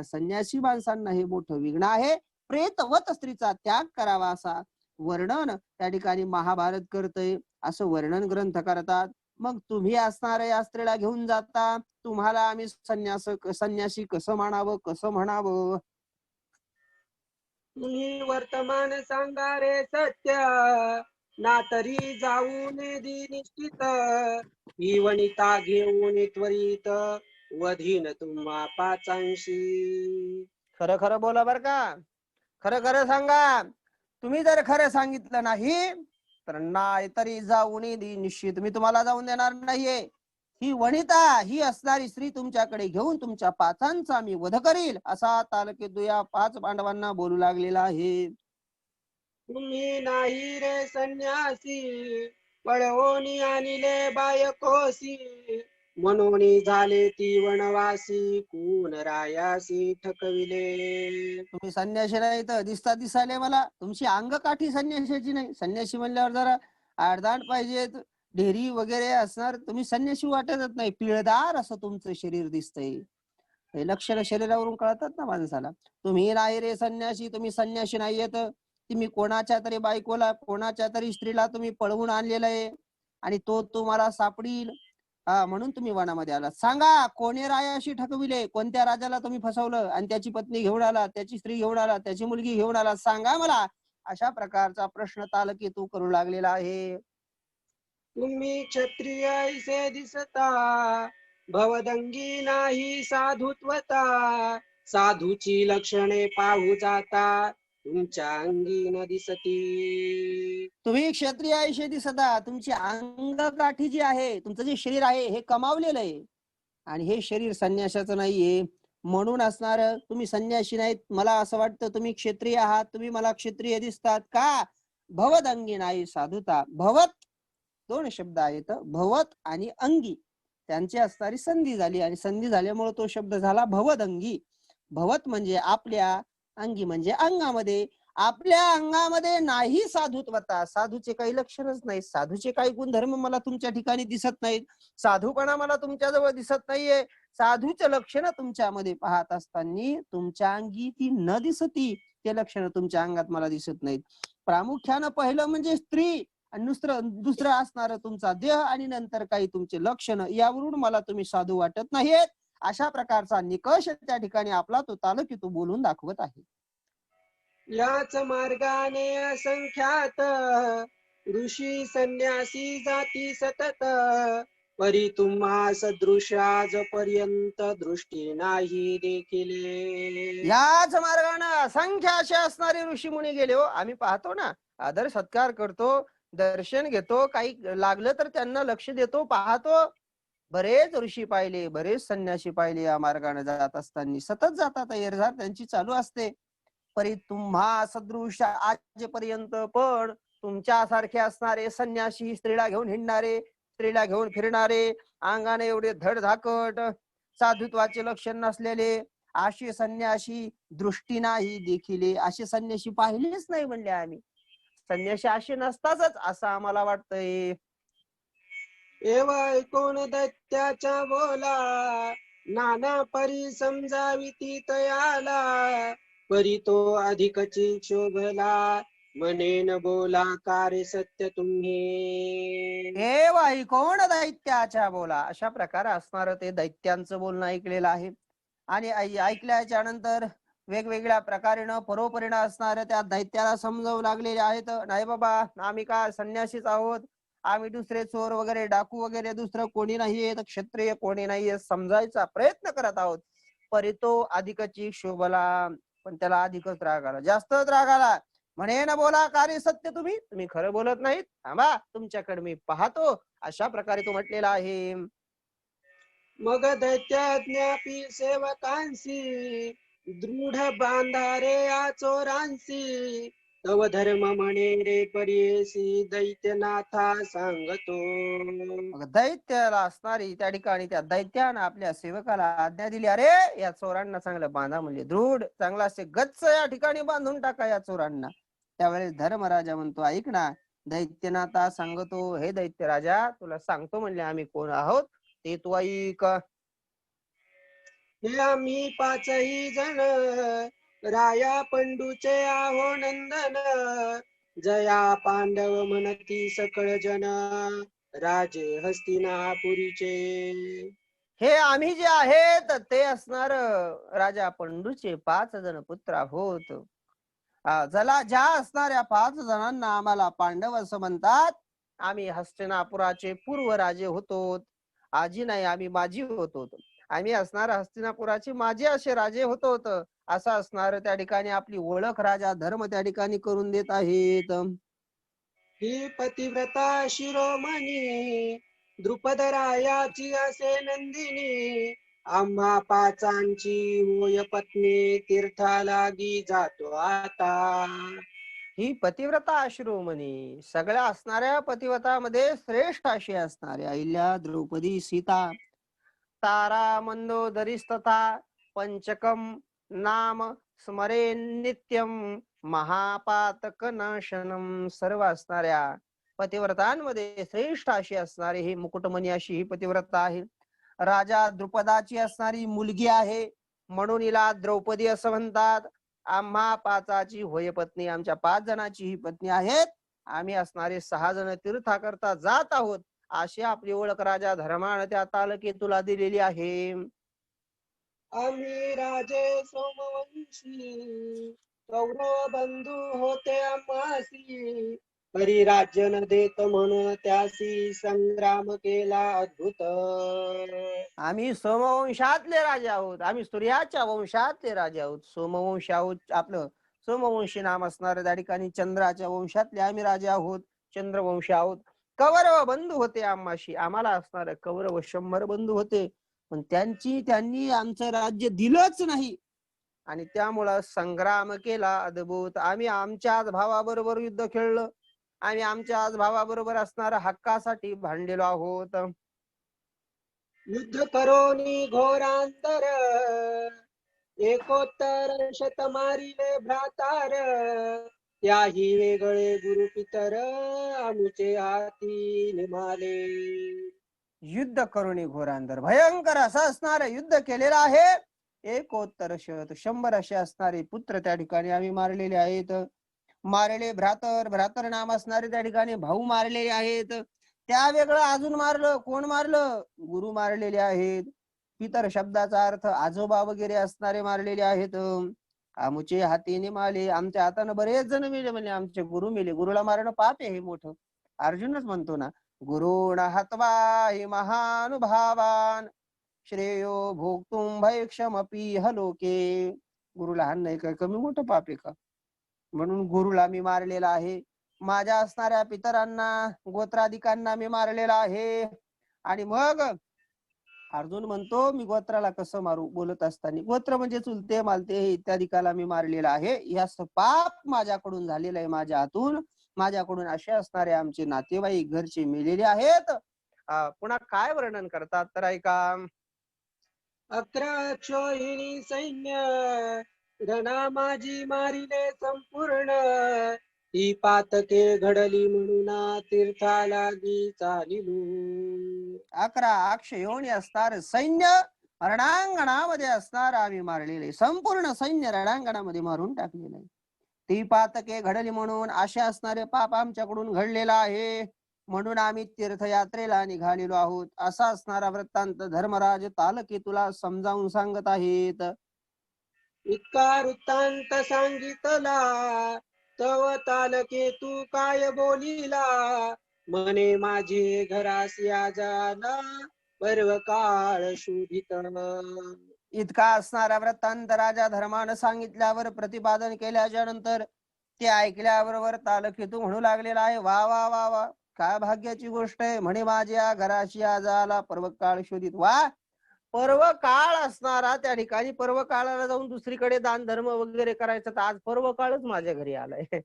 संन्यासी माणसांना हे मोठं विघ्न आहे. प्रेतवत स्त्रीचा त्याग करावा असा वर्णन त्या ठिकाणी महाभारत करतय, असं वर्णन ग्रंथ करतात. मग तुम्ही असणार या स्त्रीला घेऊन जाता, तुम्हाला आम्ही संन्यासी कसं मानावं, कसं म्हणावं? तुम्ही वर्तमान सांगा रे सत्य, ना तरी जाऊन दि निश्चित. ही वनिता घेऊन त्वरित वधीन तुम्हा पाचांशी. खरं खरं बोला बर का, खरं खरं सांगा. तुम्ही जर खरं सांगितलं नाही तर नाही तरी जाऊन दि निश्चित, मी तुम्हाला जाऊन देणार नाहीये. ही वनिता, ही असणारी स्त्री तुमच्याकडे घेऊन तुमच्या पाचांचा मी वध करील, असा तालकेतू या 5 पांडवांना बोलू लागलेला आहे. तुम्ही नाही रे संन्यासी, पळवोनी आणले बायकोसी. म्हणून झाले ती वनवासी, कोण रायासी ठकविले. तुम्ही संन्यासी नाही तर दिसायले मला, तुमची अंगकाठी संन्यासाची नाही. संन्यासी म्हणल्यावर जरा आडदांड पाहिजेत, ढेरी वगैरे असणार. तुम्ही संन्यासी वाटतच नाही, पिळदार असं तुमचं शरीर दिसतंय. हे लक्षण शरीरावरून कळतात ना माणसाला. तुम्ही नाही रे संन्यासी, तुम्ही संन्यासी नाहीयेत. तुम्ही कोणाच्या तरी बायकोला, कोणाच्या तरी स्त्रीला तुम्ही पळवून आणलेलं आहे आणि तो तुम्हाला सापडील. म्हणून तुम्ही वनामध्ये आला. सांगा कोणी रायाशी ठकविले, कोणत्या राजाला तुम्ही फसवलं आणि त्याची पत्नी घेऊन आला, त्याची स्त्री घेऊन आला, त्याची मुलगी घेऊन आला, सांगा मला. अशा प्रकारचा प्रश्न तालकेतू करू लागलेला आहे. तुम्ही क्षत्रिय ऐसे दिसता, भवदंगी नाही साधुत्वता. साधूची लक्षणे पाहू जाता, तुमच्या अंगी न दिसती. तुम्ही क्षत्रिय ऐसे दिसता, तुमची अंगकाठी जी आहे, तुमचं जे शरीर आहे हे कमावलेलं आहे आणि हे शरीर संन्यासाचं नाहीये. म्हणून असणार तुम्ही संन्यासी नाहीत. मला असं वाटतं तुम्ही क्षत्रिय आहात, तुम्ही मला क्षत्रिय दिसतात का? भवत अंगी नाही साधुता. भवत 2 शब्द आहेत, भवत आणि अंगी, त्यांची असणारी संधी झाली आणि संधी झाल्यामुळे तो शब्द झाला भवद अंगी. भवत म्हणजे आपल्या, अंगी म्हणजे अंगामध्ये. आपल्या अंगामध्ये नाही साधुत्वता, साधूचे काही लक्षणच नाही, साधूचे काही गुणधर्म मला तुमच्या ठिकाणी दिसत नाहीत, साधूपणा मला तुमच्याजवळ दिसत नाहीये. साधूचे लक्षण तुमच्यामध्ये पाहत असताना तुमच्या अंगी ती न दिसती, ते लक्षण तुमच्या अंगात मला दिसत नाहीत. प्रामुख्यानं पहिलं म्हणजे स्त्री आणि दुसरं असणार तुमचा देह आणि नंतर काही तुमचे लक्षण, यावरून मला तुम्ही साधू वाटत नाहीत. अशा प्रकारचा निकष त्या ठिकाणी आपला तो तालुकीतू बोलून दाखवत आहे. याच मार्गाने असंख्यात ऋषी संन्यासी जाती सतत, परी तुम्हा सदृश आजपर्यंत दृष्टी नाही देखिले. याच मार्गाने असंख्य असे असणारे ऋषी मुनी गेले हो. आम्ही पाहतो ना, आदर सत्कार करतो, दर्शन घेतो, काही लागलं तर त्यांना लक्ष देतो, पाहतो. बरेच ऋषी पाहिले, बरेच संन्यासी पाहिले या मार्गाने जात असताना, सतत जातात, येरझार त्यांची चालू असते. परी तुम्हा सदृश आजपर्यंत, पण तुमच्यासारखे असणारे संन्यासी, स्त्रीला घेऊन हिंडणारे, स्त्रीला घेऊन फिरणारे, अंगाने एवढे धडधाकट, साधुत्वाचे लक्षण नसलेले असे संन्यासी दृष्टी नाही देखिले, असे संन्यासी पाहिलेच नाही म्हणले आम्ही. संन्यासी असे नसतातच असं आम्हाला वाटतंय. एव ऐकून दैत्याच्या बोला, नाना परी समजाविती तयाला, परी तो अधिकची शोभला, म्हणेन बोला कार्य सत्य तुम्ही. एव ऐकून दैत्याच्या बोला, अशा प्रकारे असणार ते दैत्यांचं बोलणं ऐकलेलं आहे. आणि ऐकल्याच्या नंतर वेगवेगळ्या प्रकारेनं परोपरीनं असणाऱ्या त्या दैत्याला समजावू लागलेले आहेत. नाही बाबा, आम्ही काय संन्यासीच आहोत, आम्ही दुसरे चोर वगैरे, डाकू वगैरे दुसरं कोणी नाहीये, क्षत्रिय कोणी नाहीये, समजायचा प्रयत्न करत आहोत. परी तो अधिकची शोभला, पण त्याला अधिकच राग आला, जास्तच राग आला. म्हणे ना बोला कार्य सत्य तुम्ही, तुम्ही खरं बोलत नाहीत, थांबा तुमच्याकडे मी पाहतो, अशा प्रकारे तो म्हटलेला आहे. मग दैत्याज्ञापी सेवकांसी, दृढ बांधारे या चोरांसी, तव धर्म म्हणे रे परीसी, दैत्यनाथा सांगतो. मग दैत्याला असणारी त्या ठिकाणी त्या दैत्यानं आपल्या सेवकाला आज्ञा दिली, अरे या चोरांना चांगलं बांधा, म्हणजे दृढ चांगला असे गच्च या ठिकाणी बांधून टाका या चोरांना. त्यावेळेस धर्मराजा म्हणतो, ऐक ना, दैत्यनाथा सांगतो, हे दैत्य राजा तुला सांगतो म्हणले आम्ही कोण आहोत ते तू ऐक. हे आम्ही पाचही जण, राया पंडूचे आहो नंदन, जया पांडव म्हणती सकळ जन, राजे हस्तिनापुरीचे. हे आम्ही जे आहेत ते असणार राजा पंडूचे 5 जण पुत्र आहोत. ज्या असणाऱ्या 5 जणांना आम्हाला पांडव असं म्हणतात. आम्ही हस्तिनापुराचे पूर्व राजे होतो, आजी नाही आम्ही माजी होतो. आम्ही असणार हस्तिनापुराचे माझे असे राजे होतो, असं असणार त्या ठिकाणी आपली ओळख राजा धर्म त्या ठिकाणी करून देत आहेत. ही पतिव्रता शिरोमणी, द्रुपद रायाची असे नंदिनी, आम्हा पाचांची होय पत्नी, तीर्थालागी जातो आता. ही पतिव्रता शिरोमणी, सगळ्या असणाऱ्या पतिव्रतामध्ये श्रेष्ठ अशी असणारी अहिल्या, द्रौपदी, सीता, तारा, मंदोदरीस्तथा पंचकम नाम स्मरे नित्यम महापातक नाशनम. सर्व असणाऱ्या पतिव्रतांमध्ये श्रेष्ठ अशी असणारी ही मुकुटमणी अशी ही पतिव्रता आहे. राजा द्रुपदाची असणारी मुलगी आहे म्हणून हिला द्रौपदी असं म्हणतात. आम्हा पाचाची होय पत्नी, आमच्या 5 जणांची ही पत्नी आहेत. आम्ही असणारे 6 जण तीर्थाकरता जात आहोत, अशी आपली ओळख राजा धर्मानं त्या तालुक्यातूला दिलेली आहे. आम्ही राजे सोमवंशी, कौरव बंधू होते आम्हासी, परी राज्य न देत म्हणून त्यासी, संग्राम केला अद्भुत. आम्ही सोमवंशातले राजे आहोत, आम्ही सूर्याच्या वंशातले राजे आहोत. सोमवंश आहोत, आपलं सोमवंशी नाम असणार त्या ठिकाणी चंद्राच्या वंशातले आम्ही राजे आहोत, चंद्रवंशी आहोत. कौरव बंधू होते आम्हाशी, आम्हाला असणार कौरव 100 बंधू होते, पण त्यांनी आमचं राज्य दिलंच नाही आणि त्यामुळं संग्राम केला अद्भुत. आम्ही आमच्याच भावाबरोबर युद्ध खेळलं, आम्ही आमच्याच भावाबरोबर असणाऱ्या हक्कासाठी भांडलेलो आहोत. युद्ध करोनी घोरांतर, एकोत्तर शत मारिले भ्रातार, त्याही वेगळे गुरु पितर, आमुचे हाती निमाले. युद्ध करुणी घोरांतर, भयंकर असं असणारं युद्ध केलेलं आहे. एकोत्तर शत 100 असे असणारे पुत्र त्या ठिकाणी आम्ही मारलेले आहेत. मारले भ्रातर नाम असणारे त्या ठिकाणी भाऊ मारलेले आहेत. त्या वेगळं अजून मारलं, कोण मारलं? गुरु मारलेले आहेत. पितर शब्दाचा अर्थ आजोबा वगैरे असणारे मारलेले आहेत. आमुचे हातीने मारले, आमच्या हातानं बरेच जण मेले, म्हणजे आमचे गुरु मेले. गुरुला मारणं पाप आहे हे मोठं. अर्जुनच म्हणतो ना, गुरुण हत्वा हि महानुभावान श्रेयो भोक्तुम भैक्षमपि हलोके. गुरुला हाण नाही काय कमी मोठं पाप आहे का? म्हणून गुरुला मी मारलेला आहे. माझ्या असणाऱ्या पितरांना गोत्राधिकांना मी मारलेला आहे. आणि मग अर्जुन म्हणतो, मी गोत्राला कसं मारू? बोलत असताना गोत्र म्हणजे चुलते मालते इत्यादिकाला मी मारलेला आहे. या पाप माझ्याकडून झालेलं आहे, माझ्या हातून. माझ्याकडून असे असणारे आमचे नातेवाईक घरचे मेलेले आहेत. पुन्हा काय वर्णन करतात तर ऐका. 11 क्षोहिणी सैन्य रणा माझी मारिले संपूर्ण. ही पातके घडली म्हणून तीर्थाला चालिलू. 11 अक्षयोनी असणार सैन्य रणांगणामध्ये असणार आम्ही मारलेले, संपूर्ण सैन्य रणांगणामध्ये मारून टाकलेलं आहे. ती पातके घडली म्हणून असे असणारे पाप आमच्याकडून घडलेला आहे, म्हणून आम्ही तीर्थयात्रेला निघालेलो आहोत. असा असणारा वृत्तांत धर्मराज तालकेतूला समजावून सांगत आहेत. इतका वृत्तांत सांगितला तव तालकेतू काय बोलिला. मने माझे घरासी आजाला पर्व काळ शोधित. इतका असणारा वृत्तांत राजा धर्मानं सांगितल्यावर, प्रतिपादन केल्याच्या नंतर ते ऐकल्याबरोबर तालकेतू म्हणू लागलेला आहे, वा वा वा वा, काय भाग्याची गोष्ट आहे. म्हणे माझ्या घराशी आजाला पर्व काळ शोधित. वा, पर्व काळ असणारा त्या ठिकाणी पर्व काळाला जाऊन दुसरीकडे दान धर्म वगैरे करायचं, तर आज पर्व काळच माझ्या घरी आलाय.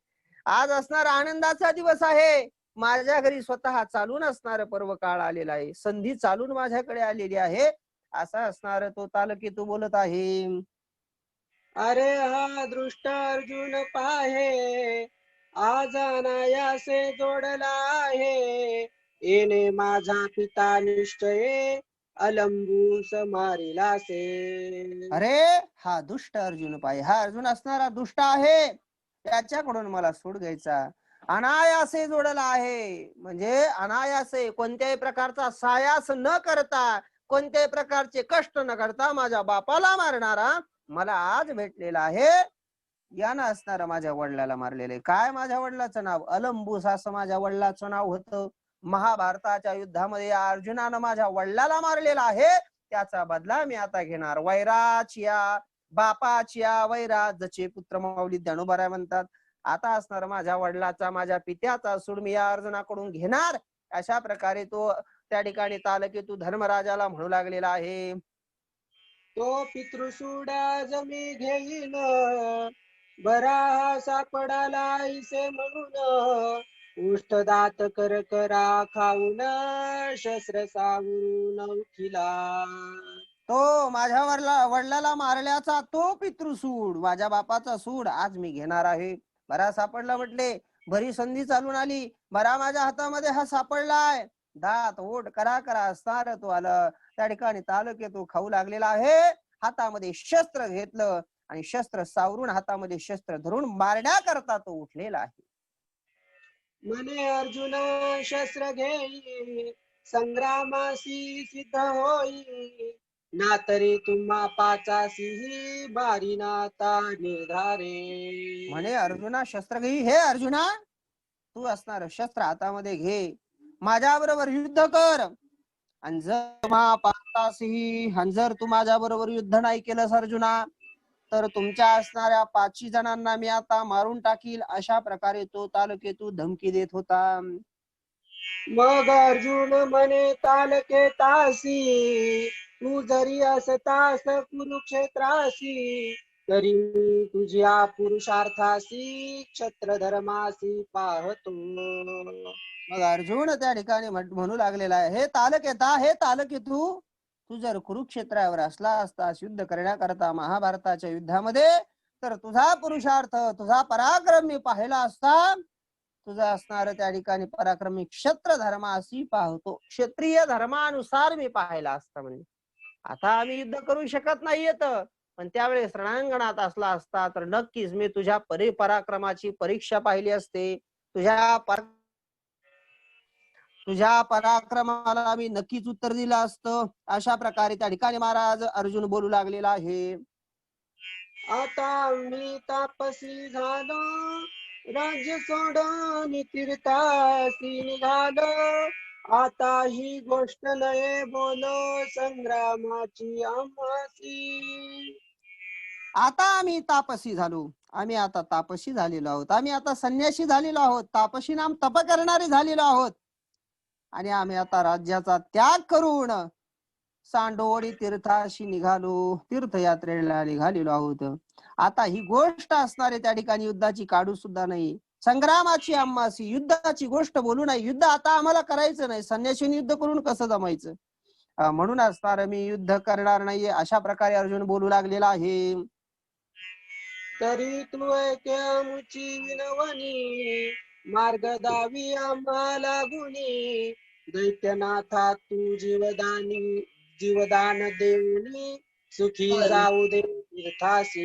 आज असणारा आनंदाचा दिवस आहे. माझ्या घरी स्वतः चालून असणार पर्व काळ आलेला आहे, संधी चालून माझ्याकडे आलेली आहे. असा असणार तो तालकेतू बोलत आहे. अरे हा दृष्ट अर्जुन पाहे, आज अनायासे जोडला आहे. येणे माझा पिता निश्चये, अलंबूस मारिलासे. अरे हा दुष्ट अर्जुन पाय, हा अर्जुन असणारा दुष्ट आहे, त्याच्याकडून मला सूड घ्यायचा. अनायासे जोडला आहे म्हणजे अनायासे, कोणत्याही प्रकारचा सायास न करता, कोणत्याही प्रकारचे कष्ट न करता माझ्या बापाला मारणारा मला आज भेटलेला आहे. यानं असणारा माझ्या वडिलाला मारलेले. काय माझ्या वडिलाचं नाव? अलंबूस असं माझ्या वडिलाचं नाव होतं. महाभारताच्या युद्धामध्ये अर्जुनानं माझ्या वडिलाला मारलेला आहे, त्याचा बदला मी आता घेणार. वैराचिया बापाचिया वैराजचे पुत्र माऊली ज्ञानोबा म्हणतात. आता असणार माझ्या वडिलाचा, माझ्या पित्याचा सूड मी या अर्जुनाकडून घेणार. अशा प्रकारे तो त्या ठिकाणी तालकेतू धर्मराजाला म्हणू लागलेला आहे. तो पितृसूडा जमी घेईन, बरा सापडाला ऐसे म्हणून. उष्टदात कर करा खाऊन, शस्त्र सावरून उठिला. तो माझ्या वडिलाला मारल्याचा तो पितृसूड, माझ्या बापाचा सूड आज मी घेणार आहे. बरा सापडला म्हटले, बरी संधी चालून आली, बरा माझ्या हातामध्ये हा सापडलाय. दात ओढ करा करा असणार तो आलं त्या ठिकाणी तालुके खाऊ लागलेला आहे. हातामध्ये शस्त्र घेतलं आणि शस्त्र सावरून हातामध्ये शस्त्र धरून मारण्याकरता तो उठलेला आहे. मने अर्जुन शस्त्र घेई, संग्रामासी सिद्ध होई. ना तरी तुम्हा पाचासी बारी नाता निर्धारे. म्हणे अर्जुना शस्त्र घे. हे अर्जुना, तू असणार शस्त्र हातामध्ये घे, माझ्या बरोबर युद्ध कर. आणि जर तू माझ्या बरोबर युद्ध नाही केलंस अर्जुना, तर तुमच्या असणाऱ्या 5 जणांना मी आता मारून टाकील. अशा प्रकारे तो तालकेतू धमकी देत होता. मग अर्जुन म्हणे तालकेतासी, तू जरी असतास कुरुक्षेत्रासी, तरी मी तुझ्या पुरुषार्थासी क्षत्र धर्मासी पाहतो. मग अर्जुन त्या ठिकाणी म्हणू लागलेला आहे, हे तालकेता, हे तालकेतू, तू जर कुरुक्षेत्रावर असला असतास युद्ध करण्याकरता महाभारताच्या युद्धामध्ये, तर तुझा पुरुषार्थ, तुझा पराक्रम मी पाहिला असता. तुझा असणार त्या ठिकाणी पराक्रमी क्षत्र धर्माशी पाहतो, क्षत्रिय धर्मानुसार मी पाहायला असता. म्हणजे आता आम्ही युद्ध करू शकत नाहीयेत, पण त्यावेळेस रणांगणात असला असता तर नक्कीच मी तुझ्या पराक्रमाची परीक्षा पाहिली असते. तुझ्या पराक्रमाला आम्ही नक्कीच उत्तर दिलं असतं. अशा प्रकारे त्या ठिकाणी महाराज अर्जुन बोलू लागलेला आहे. आता मी तापसी झालो, राज्य सोडून तीर्थासी निघालो. आता ही गोष्ट नये बोलो, संग्रामाची आम्हासी. आता आम्ही तापसी झालो. आम्ही आता तापसी झालेलो आहोत. आम्ही आता संन्यासी झालेलो आहोत. तापसी नाम तप करणारे झालेलो आहोत. आणि आम्ही आता राज्याचा त्याग करून सांडोळी तीर्थाशी निघालो, तीर्थयात्रेला निघालेलो आहोत. आता ही गोष्ट असणारे त्या ठिकाणी युद्धाची काढू सुद्धा नाही. संग्रामाची आम्हासी, युद्धाची गोष्ट बोलू नाही. युद्ध आता आम्हाला करायचं नाही. संन्यासीने युद्ध करून कसं जमायचं? म्हणून असणार मी युद्ध करणार नाहीये. अशा प्रकारे अर्जुन बोलू लागलेला आहे. तरी तू ऐके आमची विनवणी, मार्ग दावी आम्हाला गुणी. दैत्यनाथा तू जीवदान देऊनी, सुखी जाऊ दे तीर्थासी.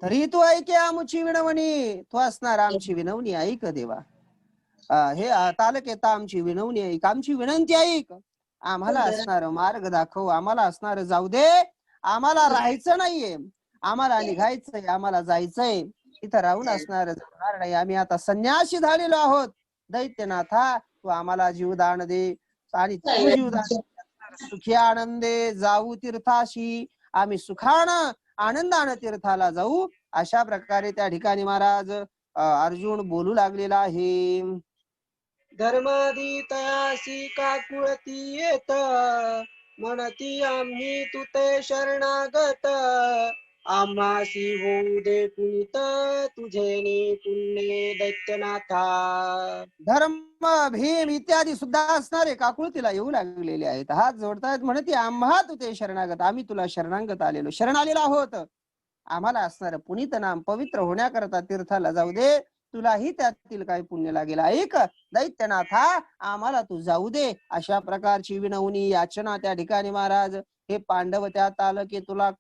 तरी तू ऐके आमची विनवणी. तू असणार आमची विनवणी ऐक देवा. हे तालकेता आमची विनवणी ऐक, आमची विनंती ऐक. आम्हाला असणार मार्ग दाखव. आम्हाला असणार जाऊ दे. आम्हाला राहायचं नाहीये. आम्हाला निघायचंय. आम्हाला जायचंय. इथं राहून असणार जाणार नाही. आम्ही आता संन्यासी झालेलो आहोत. दैत्यनाथा तू आम्हाला जीवदान दे. आणि तू जीवदान सुखी आनंदे जाऊ तीर्थाशी. आम्ही सुखानं आनंदानं तीर्थाला जाऊ. अशा प्रकारे त्या ठिकाणी महाराज अर्जुन बोलू लागलेला आहे. धर्माधी तयासी काकुळती येत, म्हणती आम्ही तुते शरणागत. आम्हासी होऊ दे पुनीत, तुझे पुण्य दैत्यनाथा. धर्म भीम इत्यादी सुद्धा असणारे काकुळतीला येऊ लागलेले आहेत. हात जोडतायत. म्हणते आम्हा तू ते शरणागत. आम्ही तुला शरणागत आलेलो, शरण आलेलो आहोत. आम्हाला असणार पुनीत नाम पवित्र होण्याकरता तीर्थाला जाऊ दे. तुलाही त्यातील काही पुण्य लागेल ऐक दैत्यनाथा. आम्हाला तू जाऊ दे. अशा प्रकारची विनवणी याचना त्या ठिकाणी महाराज हे पांडव त्यात आलं की तुला.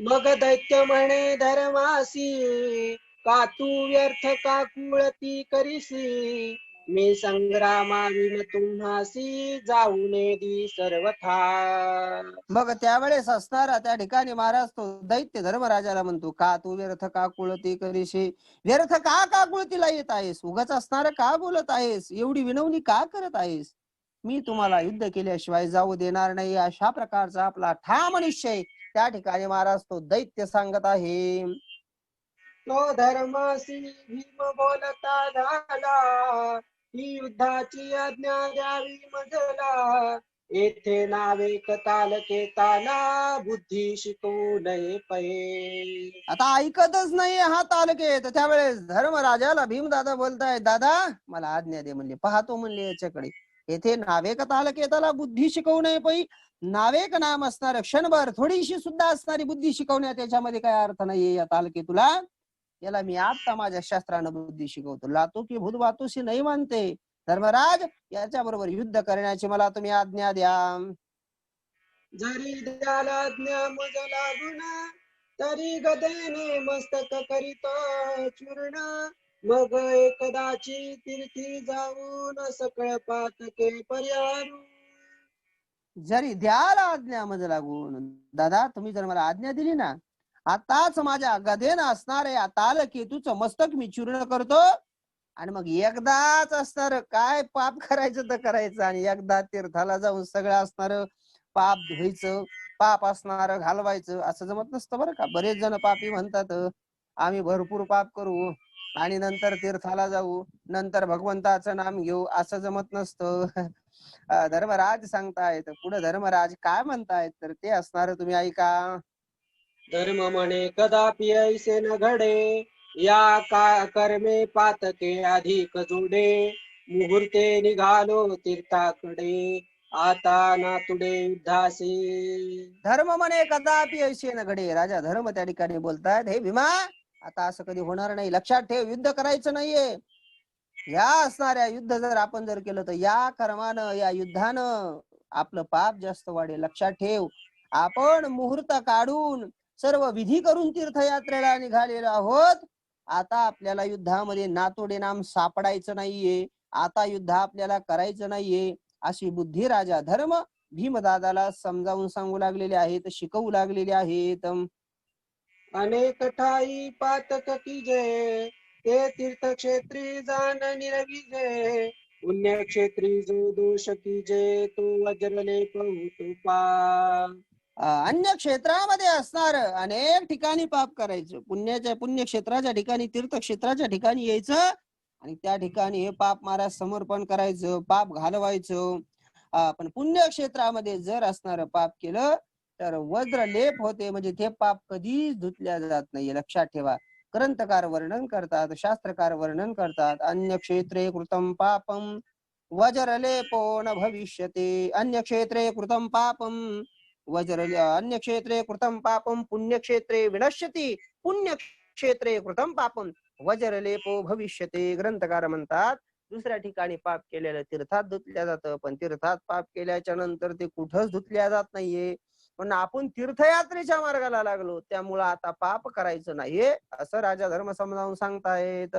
मग दैत्य म्हणे धर्मासी, का तू व्यर्थ काकुळती करीसी. मी संग्रामाविन तुम्हासी, जाऊन दी सर्वथा. मग त्यावेळेस असणारा त्या ठिकाणी महाराज तो दैत्य धर्मराजाला म्हणतो, का तू व्यर्थ का कुळती करीशी. व्यर्थ का काकुळतीला येत आहेस? उगाच असणार का बोलत आहेस? एवढी विनवणी का करत आहेस? मी तुम्हाला युद्ध केल्याशिवाय जाऊ देणार नाही. अशा प्रकारचा आपला ठाम निश्चय त्या ठिकाणी महाराज तो दैत्य सांगत आहे. तो धर्मासी भीम बोलता झाला, ही युद्धाची आज्ञा द्यावी मजला. येथे नावे ताला, बुद्धी शिकवू नये पै. आता ऐकतच नाही हा तालुकेत. त्यावेळेस धर्मराजाला भीमदादा बोलताय, दादा मला आज्ञा दे म्हणले. पाहतो म्हणले याच्याकडे. येथे नावेक तालुकेताला बुद्धी शिकवू नये पै. नावेक नाम असणार क्षणभर थोडीशी सुद्धा असणारी बुद्धी शिकवण्यात याच्यामध्ये काय अर्थ नाहीये. या तालुके तुला याला मी आता माझ्या शास्त्रानं बुद्धी शिकवतो. लातो की भूत वातोशी नाही मानते. धर्मराज याच्या बरोबर युद्ध करण्याची मला तुम्ही आज्ञा द्या. जरी द्याल आज्ञा मज लागून, तरी गदेने मस्तक करीत चूर्ण. मग एकदाची तीर्थी जाऊन, सकळ पातके पर्यारू. जरी द्याल आज्ञा मज लागून. दादा तुम्ही जर मला आज्ञा दिली ना, आताच माझ्या गदेनं असणारे ताल केतूचं मस्तक मी चूर्ण करतो. आणि मग एकदाच असणार काय पाप करायचं तर करायचं. आणि एकदा तीर्थाला जाऊन सगळं असणार पाप धुवायचं, पाप असणार घालवायचं. असं जमत नसतं बरं का. बरेच जण पापी म्हणतात आम्ही भरपूर पाप करू आणि नंतर तीर्थाला जाऊ, नंतर भगवंताचं नाम घेऊ. असं जमत नसतं. धर्मराज सांगतायत पुढे. धर्मराज काय म्हणतायत तर ते असणार तुम्ही ऐका. धर्म म्हणे कदापि ऐसे न घडे, या का कर्मे पातके अधिक जोडे. मुहूर्ते निघालो तीर्थाकडे, आता ना तुडे युद्धासी. धर्म म्हणे कदापि ऐसे न घडे. राजा धर्म त्या ठिकाणी बोलतायत, हे भीमा आता असं कधी होणार नाही. लक्षात ठेव, युद्ध करायचं नाहीये. या असणाऱ्या युद्ध जर आपण जर केलं तर या कर्मानं या युद्धानं आपलं पाप जास्त वाढेल. लक्षात ठेव, आपण मुहूर्त काढून सर्व विधी करून तीर्थयात्रेला निघालेलो आहोत. आता आपल्याला युद्धामध्ये नातोडे नाम सापडायचं नाहीये, आता युद्ध आपल्याला करायचं नाहीये, अशी बुद्धी राजा धर्म भीमदादाला समजावून सांगू लागलेले आहेत, शिकवू लागलेले आहेत. अनेक ठाई पातक कीजे ते तीर्थक्षेत्री जाण निरविजे पुण्यक्षेत्री जो दोष कीजे तो वज्रलेप होतो पाप. अन्य क्षेत्रामध्ये असणार अनेक ठिकाणी पाप करायचं, पुण्यक्षेत्राच्या ठिकाणी तीर्थक्षेत्राच्या ठिकाणी यायचं आणि त्या ठिकाणी हे पाप महाराज समर्पण करायचं, पाप घालवायचं. पण पुण्यक्षेत्रामध्ये जर असणार पाप केलं तर वज्रलेप होते, म्हणजे ते पाप कधीच धुतल्या जात नाही, लक्षात ठेवा. ग्रंथकार वर्णन करतात, शास्त्रकार वर्णन करतात, अन्य क्षेत्रे कृतम पापम वज्रलेपो न भविष्यते. अन्य क्षेत्रे कृतम पापम अन्य क्षेत्रे कृतम पापम पुण्यक्षेत्रे विनश्यति पुण्यक्षेत्रे कृतम पापम वज्रलेपो भविष्यते. ग्रंथकार म्हणतात दुसऱ्या ठिकाणी पाप केलेलं तीर्थात धुतल्या जातं, पण तीर्थात पाप केल्याच्या नंतर ते कुठंच धुतल्या जात नाहीये. पण आपण तीर्थयात्रेच्या मार्गाला लागलो, त्यामुळं आता पाप करायचं नाहीये, असं राजा धर्म समजावून सांगतायत.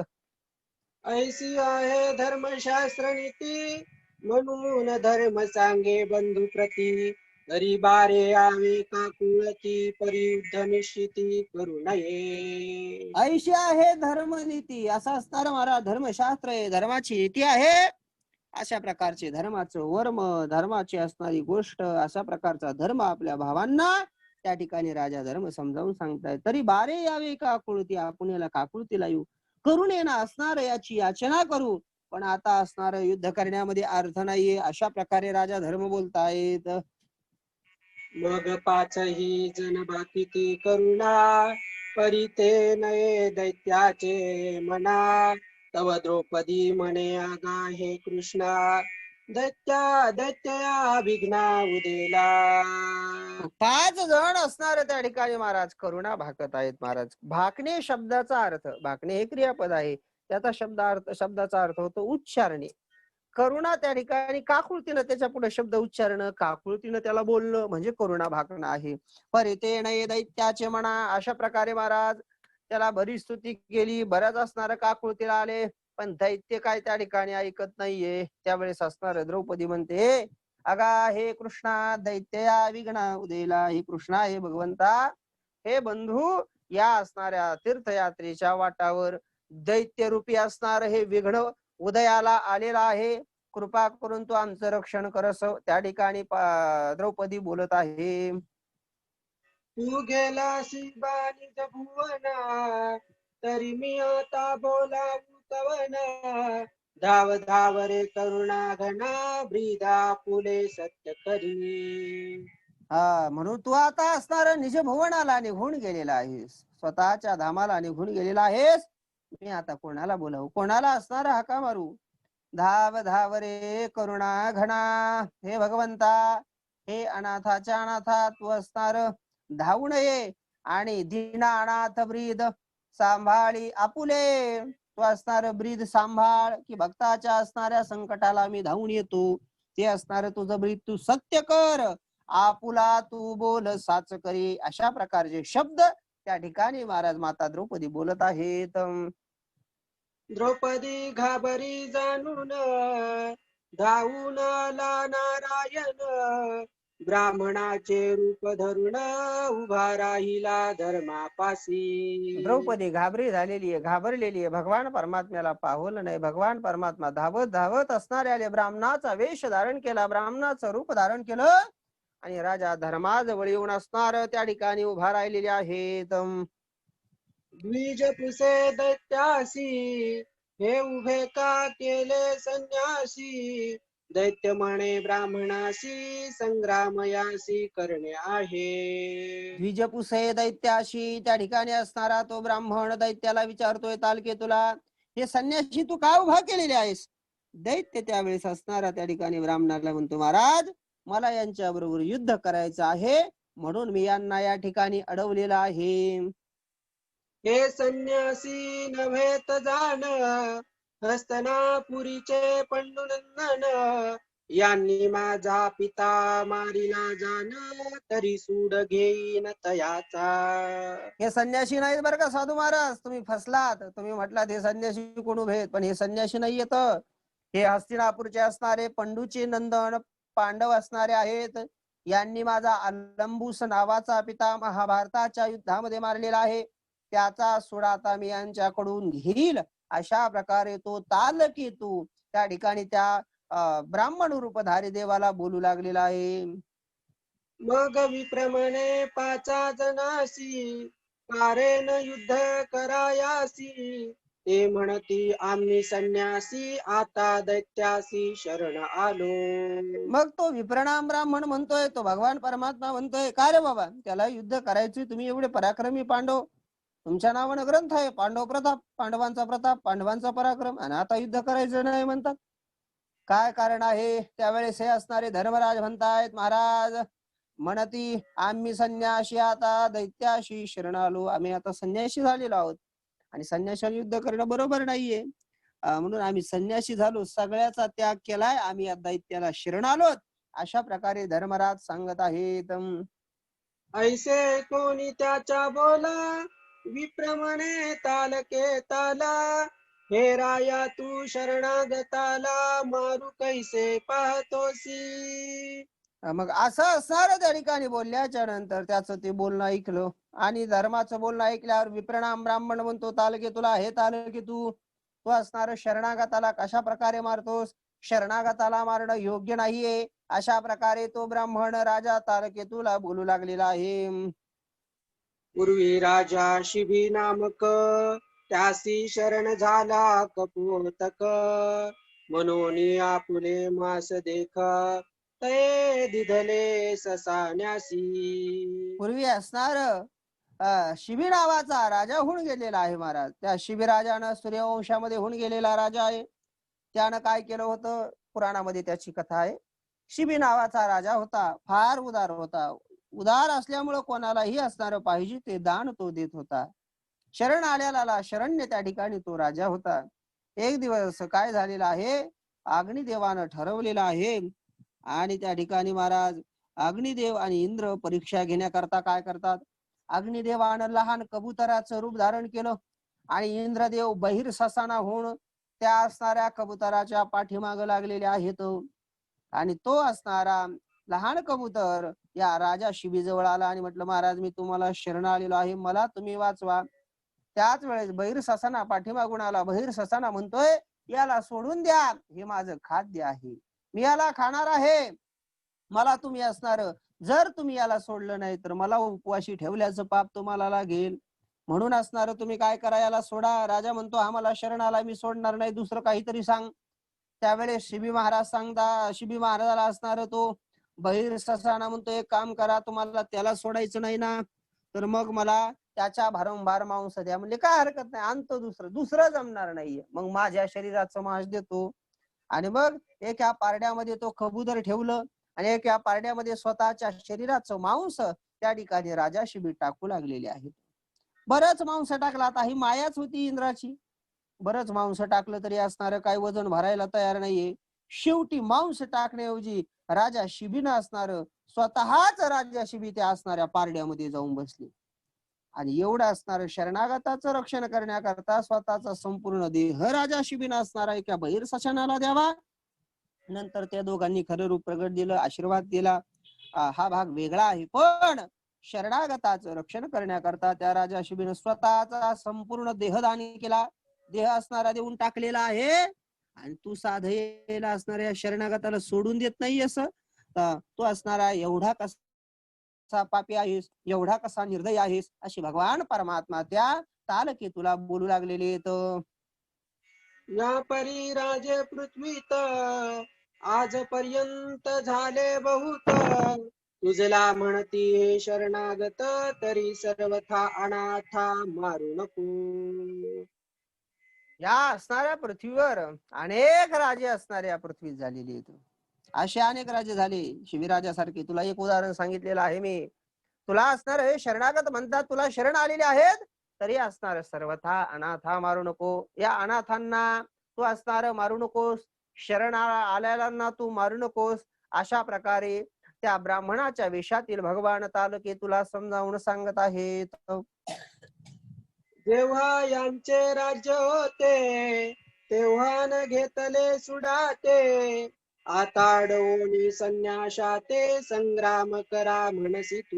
ऐसी आहे धर्मशास्त्र नीती म्हणून धर्म सांगे बंधू प्रती तरी बारे यावे का कुळती परियुद्ध निश्चिती करू नये. ऐशी आहे धर्मनीती, असं असणार महाराज धर्मशास्त्र आहे, धर्माची नीती आहे. अशा प्रकारचे धर्माचं वर्म, धर्माची असणारी गोष्ट, अशा प्रकारचा धर्म आपल्या भावांना त्या ठिकाणी राजा धर्म समजावून सांगताय. तरी बारे यावे का कुळती, आपण याला काकुळतीला येऊ, करुणेनं असणार याची याचना करू, पण आता असणार युद्ध करण्यामध्ये अर्थ नाहीये, अशा प्रकारे राजा धर्म बोलतायत. मग पाचही जण बाकी करुणा परिते नये दैत्याचे मना तव द्रौपदी म्हणे आगा हे कृष्णा दैत्या विघ्ना उदेला. 5 जण असणार त्या ठिकाणी महाराज करुणा भाकत आहेत. महाराज भाकणे शब्दाचा अर्थ, भाकणे हे क्रियापद आहे, त्याचा शब्दाचा अर्थ होतो उच्चारणे. करुणा त्या ठिकाणी काकुळतीनं त्याच्या पुढे शब्द उच्चारणं, काकुळतीनं त्याला बोलणं म्हणजे करुणा भाकणं आहे. परिते नये दैत्याचे म्हणा, अशा प्रकारे महाराज त्याला बरीच स्तुती केली, बऱ्याच असणार काकुळतीला आले, पण दैत्य काय त्या ठिकाणी ऐकत नाहीये. त्यावेळेस असणार द्रौपदी म्हणते अगा हे कृष्णा दैत्या विघ्ना उदेला, हे कृष्णा हे भगवंता, हे बंधू, या असणाऱ्या तीर्थयात्रेच्या वाटावर दैत्य रूपी असणार हे विघ्न उदयाला आलेला आहे, कृपा करून तू आमचं रक्षण करस. त्या ठिकाणी द्रौपदी बोलत आहे. तू गेलासी बाणिज भुवना तरी मी आता बोलावू कवना धाव रे करुणा घना ब्रीदा फुले सत्य करी. म्हणून तू आता असणार निज भुवनाला निघून गेलेला आहेस, स्वतःच्या धामाला निघून गेलेला आहेस. मी आता कोणाला बोलावू, कोणाला असणार हाका मारू. धाव रे करुणा घना, हे भगवंता, हे अनाथाच्या अनाथा तू असणार धावून ये आणि दीना अनाथ ब्रीद सांभाळी आपुले, तू असणार ब्रीद सांभाळ, की भक्ताच्या असणाऱ्या संकटाला मी धावून येतो. ते असणार तुझं ब्रीद तू सत्य कर, आपुला तू बोल साच करी. अशा प्रकारचे शब्द त्या ठिकाणी महाराज माता द्रौपदी बोलत आहेत. द्रौपदी घाबरी जाणून धावून आला नारायण ब्राह्मणाचे रूप धरून उभा राहिला धर्मापासी. द्रौपदी घाबरलेली आहे, भगवान परमात्म्याला पाहवलं नाही. भगवान परमात्मा धावत धावत असणाऱ्या ब्राह्मणाचा वेश धारण केला, ब्राह्मणाचं रूप धारण केलं आणि राजा धर्माजवळ येऊन असणार त्या ठिकाणी उभा राहिलेले आहेत. द्विज पुसे दैत्यासी हे उभे का केले संन्यासी दैत्य म्हणे ब्राह्मणासी संग्रामयासी करणे आहे. द्विजपुसे दैत्याशी, त्या ठिकाणी असणारा तो ब्राह्मण दैत्याला विचारतोय तालके तुला हे संन्यासी तू का उभा केलेले आहेस. दैत्य त्यावेळेस असणारा त्या ठिकाणी ब्राह्मणाला म्हणतो महाराज मला यांच्या बरोबर युद्ध करायचं आहे, म्हणून मी यांना या ठिकाणी अडवलेलं आहे. हे संन्यासी नव्हेत जाण हस्तनापुरीचे पंडुनंदन यांनी माझा पिता मारिला जाण, तरी सूड घेईन तयाचा. हे संन्यासी नाहीत बरं का साधू महाराज, तुम्ही फसलात. तुम्ही म्हटलात हे संन्यासी कोण उभे आहेत, पण हे संन्यासी नाही येत. हे हस्तिनापूरचे असणारे पंडूचे नंदन पांडव असणारे आहेत. यांनी माझा अलंबूस नावाचा पिता महाभारताच्या युद्धामध्ये मारलेला आहे. त्याचा सुडा आता मी यांच्याकडून घेईल. अशा प्रकारे तो तालकेतू त्या ठिकाणी त्या ब्राह्मण रूपधारी देवाला बोलू लागलेला आहे. मग विप्रमणे पाचा जनासी, कारेन युद्ध करायासी. ते म्हणती आम्ही संन्यासी, आता दैत्यासी शरण आलो. मग तो विप्रणाम ब्राह्मण म्हणतोय, तो भगवान परमात्मा म्हणतोय, काय रे बाबा, त्याला युद्ध करायचे, तुम्ही एवढे पराक्रमी पांडव, तुमच्या नावानं ग्रंथ आहे, पांडव प्रताप, पांडवांचा पराक्रम, आणि आता युद्ध करायचं नाही म्हणतात. काय कारण आहे? त्यावेळेस हे असणारे धर्मराज म्हणतायत, महाराज म्हणती आम्ही संन्यासी आता दैत्याशी शरण आलो. आम्ही आता संन्यासी झालेलो आहोत आणि संन्याशाने युद्ध करणं बरोबर नाहीये. म्हणून आम्ही संन्यासी झालो, सगळ्याचा त्याग केलाय, आम्ही या दैत्याला शरण आलोत. अशा प्रकारे धर्मराज सांगत आहेत. ऐसे कोणी त्याच्या बोला, विप्रमणे तालके ताला. हे राया तू शरणागताला, मारू कैसे पाहतोसी. मग असं असणार त्या ठिकाणी बोलल्याच्या नंतर त्याचं ते बोलणं ऐकलं, आणि धर्माचं बोलणं ऐकल्यावर विप्रणाम ब्राह्मण म्हणतो, तालके तुला, हे तालके तू असणार शरणागताला कशा प्रकारे मारतोस? शरणागताला मारणं योग्य नाहीये. अशा प्रकारे तो ब्राह्मण राजा तालकेतूला बोलू लागलेला आहे. पूर्वी राजा शिबी नामक, त्यासी शरण झाला कपोतक. म्हणून आपुले मास देख, ते दिधले ससाण्यासी. पूर्वी असणार शिबी नावाचा राजा होऊन गेलेला आहे महाराज. त्या शिबी राजानं सूर्यवंशामध्ये होऊन गेलेला राजा आहे. त्यानं काय केलं होतं, पुराणामध्ये त्याची कथा आहे. शिबी नावाचा राजा होता, फार उदार होता. उदार असल्यामुळं कोणालाही असणार पाहिजे ते दान तो देत होता. शरण आलेला शरण्य त्या ठिकाणी तो राजा होता. एक दिवस काय झालेला आहे, अग्निदेवानं ठरवलेलं आहे, आणि त्या ठिकाणी महाराज अग्निदेव आणि इंद्र परीक्षा घेण्याकरता काय करतात, अग्निदेवानं लहान कबुतराचं रूप धारण केलं, आणि इंद्रदेव बहिर ससाना होऊन त्या असणाऱ्या कबुतराच्या पाठीमाग लागलेले आहेत. आणि तो असणारा लहान कबूतर या राजा शिबी जवळ आला आणि म्हटलं, महाराज मी तुम्हाला शरण आलेलो आहे, मला तुम्ही वाचवा. त्याच वेळेस बहिर ससाना पाठीमागून आला. बहिर ससाना म्हणतोय, याला सोडून द्या, हे माझं खाद्य आहे, मी याला खाणार आहे, मला तुम्ही असणार, जर तुम्ही याला सोडलं नाही तर मला उपवाशी ठेवल्याचं पाप तुम्हाला लागेल. म्हणून असणार तुम्ही काय करा, याला सोडा. राजा म्हणतो, आम्हाला शरण आला, मी सोडणार नाही, दुसरं काहीतरी सांग. त्यावेळेस शिबी महाराजाला असणार तो बहिर ससाना म्हणतो, एक काम करा, तुम्हाला त्याला सोडायचं नाही ना, तर मग मला त्याच्या भारंभार मांस द्या. म्हणजे काय हरकत नाही, आणतो दुसरं जमणार नाहीये, मग माझ्या शरीराचं मांस देतो. आणि मग एका पारड्यामध्ये तो कबूतर ठेवलं, आणि एका पारड्यामध्ये स्वतःच्या शरीराचं मांस त्या ठिकाणी राजा शिबी टाकू लागलेले आहेत. बरंच मांस टाकलं, आता ही मायाच होती इंद्राची. बरंच मांस टाकलं तरी असणार काय वजन भरायला तयार नाहीये. शेवटी मांस टाकण्याऐवजी राजा शिबीनं असणार स्वतःच राजा शिबी त्या असणाऱ्या पारड्यामध्ये जाऊन बसले, आणि एवढं असणार शरणागताचं रक्षण करण्याकरता स्वतःचा संपूर्ण देह राजा शिबीनं असणारा एका बहिर सशानाला द्यावा. नंतर त्या दोघांनी खरं रूप प्रगट दिलं, आशीर्वाद दिला. हा भाग वेगळा आहे, पण शरणागताचं रक्षण करण्याकरता त्या राजा शिबीनं स्वतःचा संपूर्ण देहदान केला. देह असणारा देऊन टाकलेला आहे, आणि तू साधेला असणाऱ्या शरणागताला सोडून देत नाही, असं तू असणारा एवढा कसा पापी आहेस, एवढा कसा निर्दयी आहेस, अशी भगवान परमात्मा त्या तालकेतूला बोलू लागलेले आहेत. या परी राजे पृथ्वीत, आजपर्यंत झाले बहुत. तुझला म्हणती हे शरणागत, तरी सर्वथा अनाथा मारू नको. या असणाऱ्या पृथ्वीवर अनेक राजे असणाऱ्या पृथ्वीत झालेली आहेत. असे अनेक राजे झाले शिबिराजासारखे. तुला एक उदाहरण सांगितलेलं आहे मी. तुला असणार हे शरणागत म्हणतात, तुला शरण आलेले आहेत, तरी असणार सर्वथा अनाथा मारू नको. या अनाथांना तू असणार मारू नकोस. शरण आलेल्यांना तू मारू नकोस. अशा प्रकारे त्या ब्राह्मणाच्या वेशातील भगवान तालके तुला समजावून सांगत आहेत. जेव्हा यांचे राज्य होते तेव्हा न घेतले सुडाते. आता अडवून संन्याशाते संग्राम करा म्हणसी तू.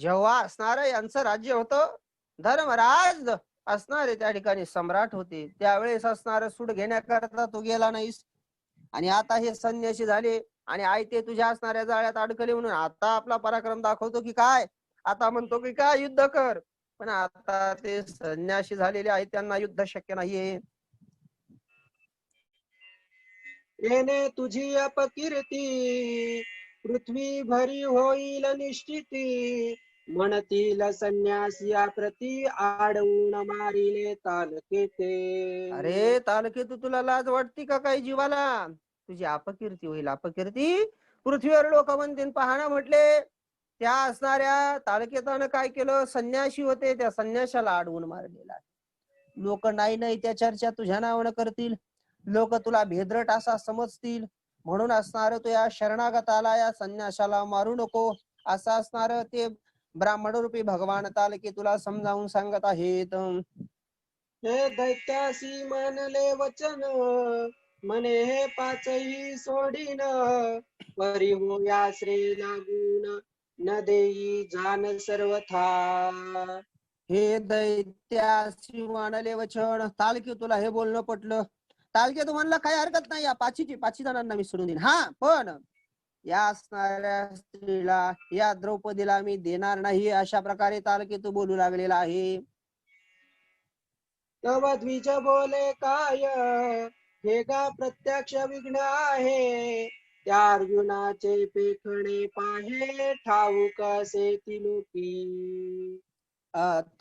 जेव्हा असणार यांचं राज्य होतं, धर्मराज असणारे त्या ठिकाणी सम्राट होते, त्यावेळेस असणार सूड घेण्याकरता तू गेला नाहीस. आणि आता हे संन्यासी झाले आणि आई ते तुझ्या असणाऱ्या जाळ्यात अडकले म्हणून आता आपला पराक्रम दाखवतो की काय? आता म्हणतो की काय युद्ध कर. पण आता ते संन्यासी झालेले आहेत, त्यांना युद्ध शक्य नाहीये. येणे तुझी अपकीर्ती पृथ्वी भरी होईल निश्चिती. म्हणतील संन्यासिया प्रती आडवून मारिले तालके ते. अरे तालके तुला लाज वाटते का काही जीवाला? तुझी अपकीर्ती होईल, अपकीर्ती. पृथ्वीवर लोक म्हणतील, पाहणं म्हटले त्या असणाऱ्या तालुक्यानं काय केलं, संन्यासी होते त्या संन्याशाला अडवून मारलेला. लोक नाही त्या चर्चा तुझ्या नावानं करतील, लोक तुला भेद्रट असा समजतील. म्हणून असणार तो या शरणागताला, या संन्याशाला मारू नको असं असणार ते ब्राह्मण रूपी भगवान तालके तुला समजावून सांगत आहेत. हे दैत्यासी मानले वचन मने हे पाचही सोडीन. परी होया श्री लागून न देई जान सर्वथा. हे दैत्यासी मानले वचन. तालके तुला हे बोलणं पटलं. तालके तू म्हणला काही हरकत नाही, या पाची जणांना मी सोडून देईन. हा पण या असणाऱ्या स्त्रीला, या द्रौपदीला मी देणार नाही, अशा प्रकारे तालके तू बोलू लागलेला आहे. तव द्विज बोले काय हे गा प्रत्यक्ष विघ्न आहे. त्या अर्जुनाचे पेखणे पाहे ठाऊक असे ती लोकी.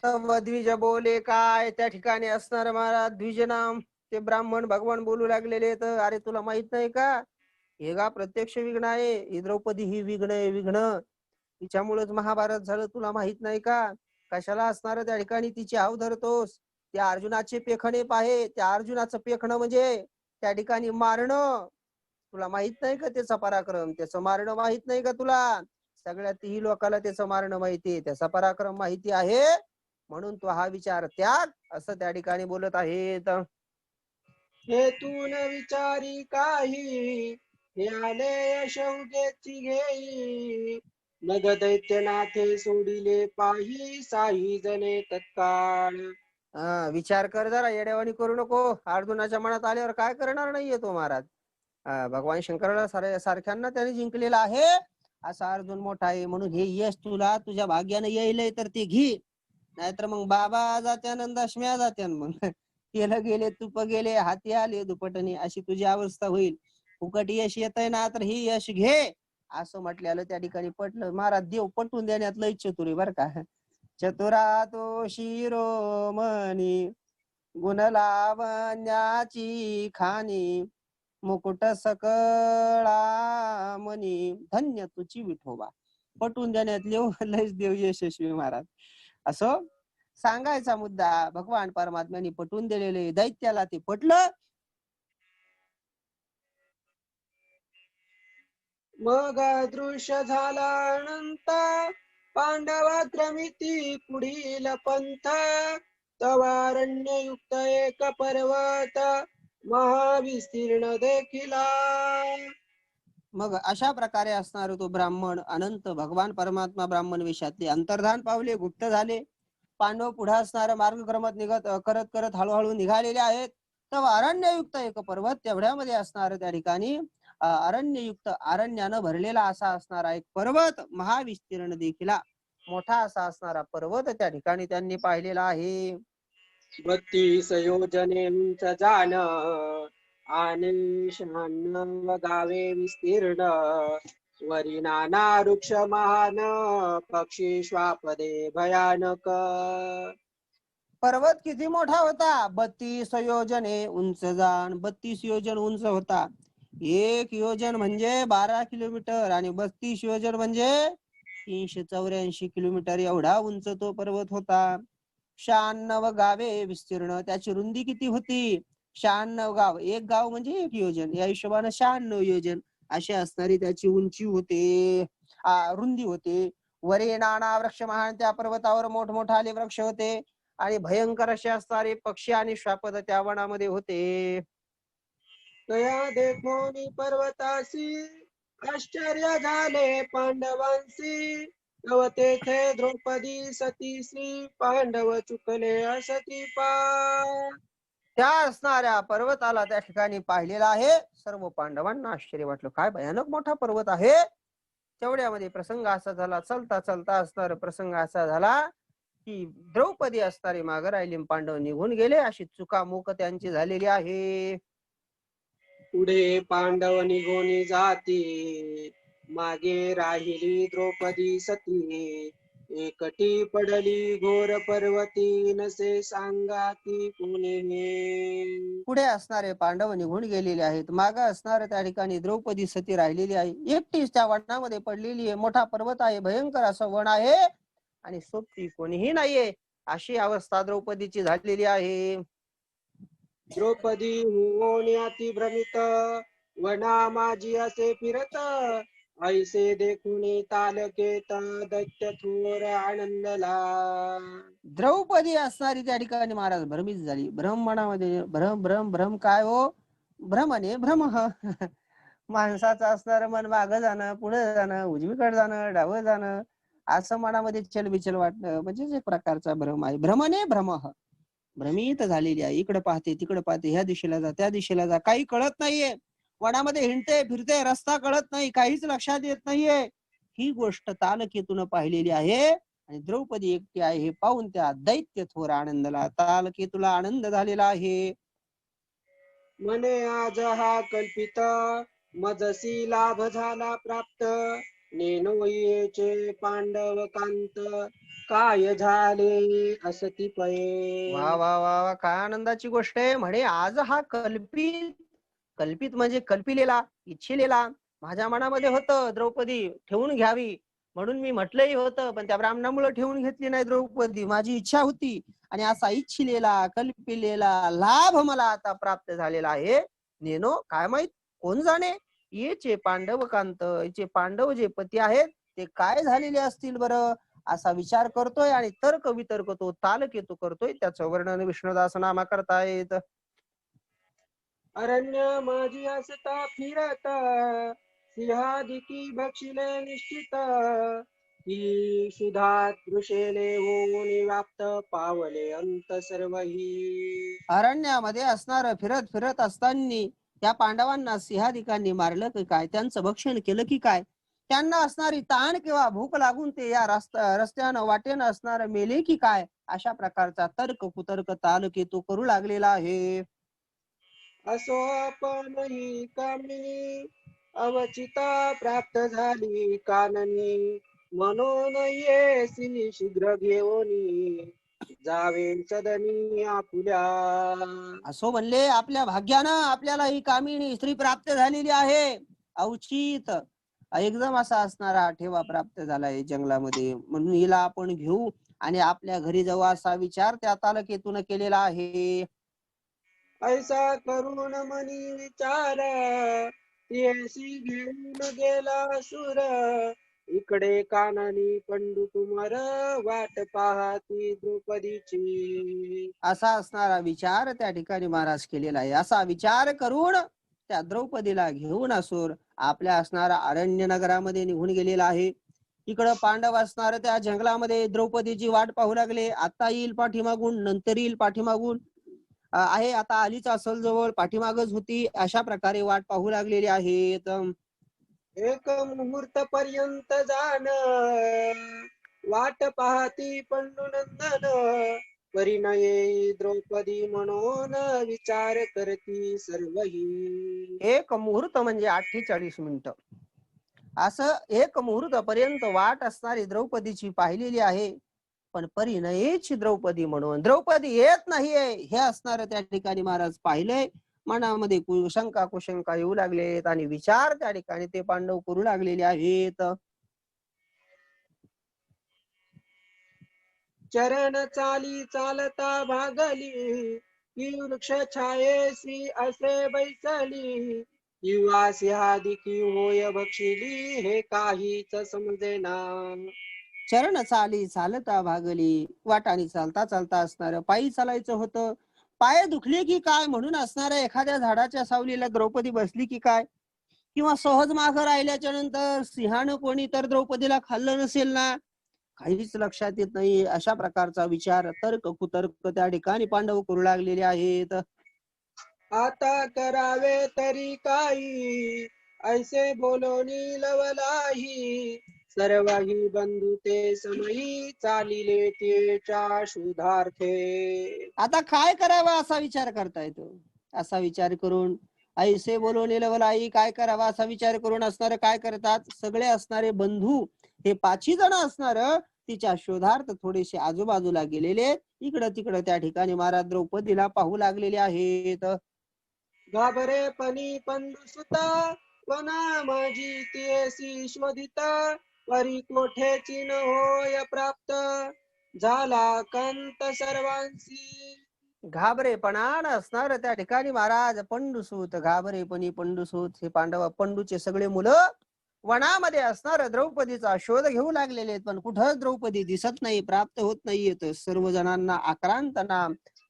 तव द्विज बोले काय, त्या ठिकाणी असणार महाराज द्विज नाम ते ब्राह्मण भगवान बोलू लागलेले. तर अरे तुला माहित नाही का, हे गा प्रत्यक्ष विघ्न आहे. ही द्रौपदी ही विघ्न आहे, विघ्न. तिच्यामुळेच महाभारत झालं, तुला माहित नाही का? कशाला असणार त्या ठिकाणी तिची आव धरतोस? त्या अर्जुनाचे पेखणे पाहे. त्या अर्जुनाचं पेखणं म्हणजे त्या ठिकाणी मारणं. तुला माहित नाही का त्याचा पराक्रम, त्याचं मारणं माहित नाही का तुला? सगळ्यातही लोकांना त्याचं मारणं माहितीये, त्याचा पराक्रम माहिती आहे, म्हणून तो हा विचार त्याग असं त्या ठिकाणी बोलत आहेत. हे तू न विचारी काही हे आले यश उगेची घेई. मग दैत्यनाथे सोडिले पाही साई जने तत्काळ. विचार कर जरा, येड्यावानी करू नको. अर्जुनाच्या मनात आल्यावर काय करणार नाहीये तो महाराज. भगवान शंकराला सारख्यांना त्याने जिंकलेला आहे. असा अर्जुन मोठा आहे, म्हणून हे यश तुला तुझ्या भाग्याने येईल तर ते घे. नाहीतर मग बाबा जात्यान दशम्या जात्यान. मग तेल गेले, तुप गेले, हाती आले दुपटणी, अशी तुझी अवस्था होईल. फुकट यश येतय ना, तर ही यश घे असं म्हटल्याला त्या ठिकाणी पटलं. महाराज देव पटवून देण्यात लय चतुर आहे बर का. चतुरा तो शिरोमणी गुण लावण्याची खाणी. मुकुट सकळा मनी धन्य तुझी विठोबा. पटवून देण्यात लयच देव यशस्वी महाराज. असं सांगायचा मुद्दा भगवान परमात्म्याने पटवून दिलेले. दैत्याला ते पटलं. मग दृश्य झाला अनंत पांडवाक्रमिती पुढील पंथ. तवारण्ययुक्त एक पर्वत महाविस्तीर्ण देखिला. मग अशा प्रकारे असणार तो ब्राह्मण अनंत भगवान परमात्मा ब्राह्मण वेशातले अंतर्धान पावले, गुप्त झाले. पांडव पुढे असणारा मार्गक्रमात निघत करत करत हळूहळू निघालेले आहेत. तेव्हा अरण्ययुक्त एक पर्वत, तेवढ्यामध्ये असणार त्या ठिकाणी अरण्ययुक्त अरण्यानं भरलेला असा असणारा एक पर्वत, महाविस्तीर्ण देखिला, मोठा असा असणारा पर्वत त्या ठिकाणी त्यांनी पाहिलेला आहे. 32 योजने उंच जाण आणि 96 गावे विस्तीर्ण. वरी नाना वृक्ष महान पक्षी श्वापदे भयानक. पर्वत किती मोठा होता? 32 योजने उंच जाण. 32 योजन उंच होता. 1 योजन म्हणजे 12 किलोमीटर आणि 32 योजन म्हणजे 384 किलोमीटर एवढा उंच तो पर्वत होता. 96 गावे विस्तीर्ण. त्याची रुंदी किती होती? 96 गाव, एक गाव म्हणजे 1 योजन, या हिशोबाने 96 योजन अशी असणारी त्याची उंची होते, रुंदी होते. वरे नाना वृक्ष महान, त्या पर्वतावर मोठमोठाले वृक्ष होते आणि भयंकर असे असणारे पक्षी आणि श्वापद त्या वनामध्ये होते. तया देखोनी पर्वतासी आश्चर्य झाले पांडवांसी. तव तेथे द्रौपदी सतीसी पांडव चुकले असती पाय. त्या असणाऱ्या पर्वताला त्या ठिकाणी पाहिलेला आहे. सर्व पांडवांना आश्चर्य वाटलं, काय भयानक मोठा पर्वत आहे. तेवढ्यामध्ये प्रसंग असा झाला, चलता चलता असणार प्रसंग असा झाला की द्रौपदी असणारे मागे राहिले, पांडव निघून गेले. अशी चुकामुक त्यांची झालेली आहे. पुढे पांडव निघून जाती, मागे राहिली द्रौपदी सती. एकटी पडली घोर पर्वती, नसे सांगाती कुणीही. पुढे असणारे पांडव निघून गेलेले आहेत, मागे असणारे त्या ठिकाणी द्रौपदी सती राहिलेली आहे. एकटीच त्या वनामध्ये पडलेली आहे. मोठा पर्वत आहे, भयंकर असं वन आहे आणि सोबती कोणीही नाहीये. अशी अवस्था द्रौपदीची झालेली आहे. द्रौपदी होऊन अति भ्रमित, वना माझी असे फिरत. ऐसे देखून तालकेत दैत्य थोर आनंदला. द्रौपदी असणारी त्या ठिकाणी महाराज भ्रमित झाली. भ्रम मनामध्ये भ्रम भ्रम भ्रम काय हो, भ्रमने भ्रम. माणसाचं असणारं मन मागं जाणं, पुढे जाणं, उजवीकडे जाणं, डावं जाणं, असं मनामध्ये चलबिचल वाटणं म्हणजे एक प्रकारचा भ्रम आहे. भ्रमने भ्रम, भ्रमित झालेली आहे. इकडे पाहते, तिकडे पाहते, ह्या दिशेला जा, त्या दिशेला जा, काही कळत नाहीये. वनामध्ये हिंडते फिरते, रस्ता कळत नाही, काहीच लक्षात येत नाहीये. ही गोष्ट तालकेतून पाहिलेली आहे आणि द्रौपदी एकटी आहे हे पाहून त्या दैत्य थोर आनंदला, तालकेतूला आनंद झालेला आहे. मने आज हा कल्पित, मजसी लाभ झाला प्राप्त. नेनोयेचे पांडव कांत, काय झाले असती पये. वा वा वा वा, काय आनंदाची गोष्ट आहे. म्हणे आज हा कल्पित, कल्पित म्हणजे कल्पिलेला, इच्छिलेला माझ्या मनामध्ये होतं द्रौपदी ठेवून घ्यावी, म्हणून मी म्हटलंही होतं, पण त्या ब्राह्मणामुळे ठेवून घेतली नाही द्रौपदी. माझी इच्छा होती आणि असा इच्छिलेला कल्पिलेला लाभ मला आता प्राप्त झालेला आहे. नेनो काय माहित, कोण जाणे. येचे पांडव कांत, याचे पांडव जे पती आहेत ते काय झालेले असतील बरं, असा विचार करतोय आणि तर्क वितर्क तो तालकेतू करतोय. त्याचं वर्णन विष्णुदास नामा करतायत. अरण्य माझी असता फिरत, सिंहादिकी भक्षिले निश्चित. ही सुधा दृशेले होऊन व्याप्त, पावले अंत सर्वही. अरण्यामध्ये असणार फिरत फिरत असताना त्या पांडवांना सिंहादिकांनी मारलं की काय, त्यांचं भक्षण केलं की काय, त्यांना असणारी ताण किंवा भूक लागून ते या रस्त्यानं वाटेनं असणार मेले की काय, अशा प्रकारचा तर्क कुतर्क तालकेतू करू लागलेला आहे. असो आपण ही कामिनी, अवचिता प्राप्त झाली काननी. म्हणून येसी शीघ्र घेऊनी, जावे सदनी आपुल्या. असो म्हणले, आपल्या भाग्यानं आपल्याला ही कामिनी स्त्री प्राप्त झालेली आहे. अवचित एकदम असा असणारा ठेवा प्राप्त झालाय जंगलामध्ये, म्हणून हिला आपण घेऊ आणि आपल्या घरी जाऊ असा विचार त्या तालकेतून केलेला आहे. ऐसा करून मनी विचार, येसी घेऊन गेला सुर. इकडे काननी पंडू कुमार, वाट पाहती द्रौपदीची. असा असणारा विचार त्या ठिकाणी महाराज केलेला आहे. असा विचार करून त्या द्रौपदीला घेऊन असुर आपल्या असणाऱ्या अरण्य नगरामध्ये निघून गेलेला आहे. इकडं पांडव असणार त्या जंगलामध्ये द्रौपदीची वाट पाहू लागले. आता येईल पाठीमागून, नंतर येईल पाठीमागून, आहे आता आलीच असल जवळ, पाठीमागच होती, अशा प्रकारे वाट पाहू लागलेली आहेत. एक मुहूर्त पर्यंत जाण, वाट पाहती पंडू नंदन. परिणये द्रौपदी म्हणून, विचार करती सर्वही. एक मुहूर्त म्हणजे 48 मिनिटं, असं एक मुहूर्त पर्यंत वाट असणारी द्रौपदीची पाहिलेली आहे. पण परिणयेची द्रौपदी म्हणून द्रौपदी येत नाहीये हे असणार त्या ठिकाणी महाराज पाहिलंय. मनामध्ये शंका कुशंका येऊ लागलेत आणि विचार त्या ठिकाणी ते पांडव करू लागलेले आहेत. चरण चाली चालता भागली, की वृक्ष छायेसी असे बैसली, किंवा सिंहादिकी होय बक्षिली, हे काहीच समजेना. चरण चाली चालता भागली, वाटाने चालता चालता असणार पायी चालायचं होतं. पाय दुखले की काय म्हणून असणाऱ्या एखाद्या झाडाच्या सावलीला द्रौपदी बसली की काय, किंवा सहज मागं राहिल्याच्या नंतर सिंहानं कोणी तर द्रौपदीला खाल्लं नसेल ना, काहीच लक्षात येत नाही. अशा प्रकारचा विचार तर्क कुतर्क त्या ठिकाणी पांडव करू लागलेले आहेत. आता करावे तरी काही, ऐसे बोलोनी लवलाही, सर्वही बंधू ते समयी, चालिले तेच्या शुद्धार्थे. आता काय करावं असा विचार करता येतो. असा विचार करून ऐसे बोलवणे लवलाई, काय करावा असा विचार करून असणारे काय करतात, सगळे असणारे बंधू हे 5 जण असणार तिच्या शोधार्थ थोडेसे आजूबाजूला गेलेले, इकडं तिकडं त्या ठिकाणी महाराज द्रौपदीला पाहू लागलेले आहेत. घाबरेपणी पंडुसुता, वना माझी तेसी शोधिता, परी कोठेची न होय प्राप्त, झाला कंत सर्वांसी. घाबरेपणान असणार त्या ठिकाणी महाराज पंडुसूत, घाबरेपणी पंडुसूत हे पांडव पंडूचे सगळे मुलं वनामध्ये असणार द्रौपदीचा शोध घेऊ लागलेले आहेत, पण कुठं द्रौपदी दिसत नाही, प्राप्त होत नाहीयेत. सर्व जणांना आक्रांतना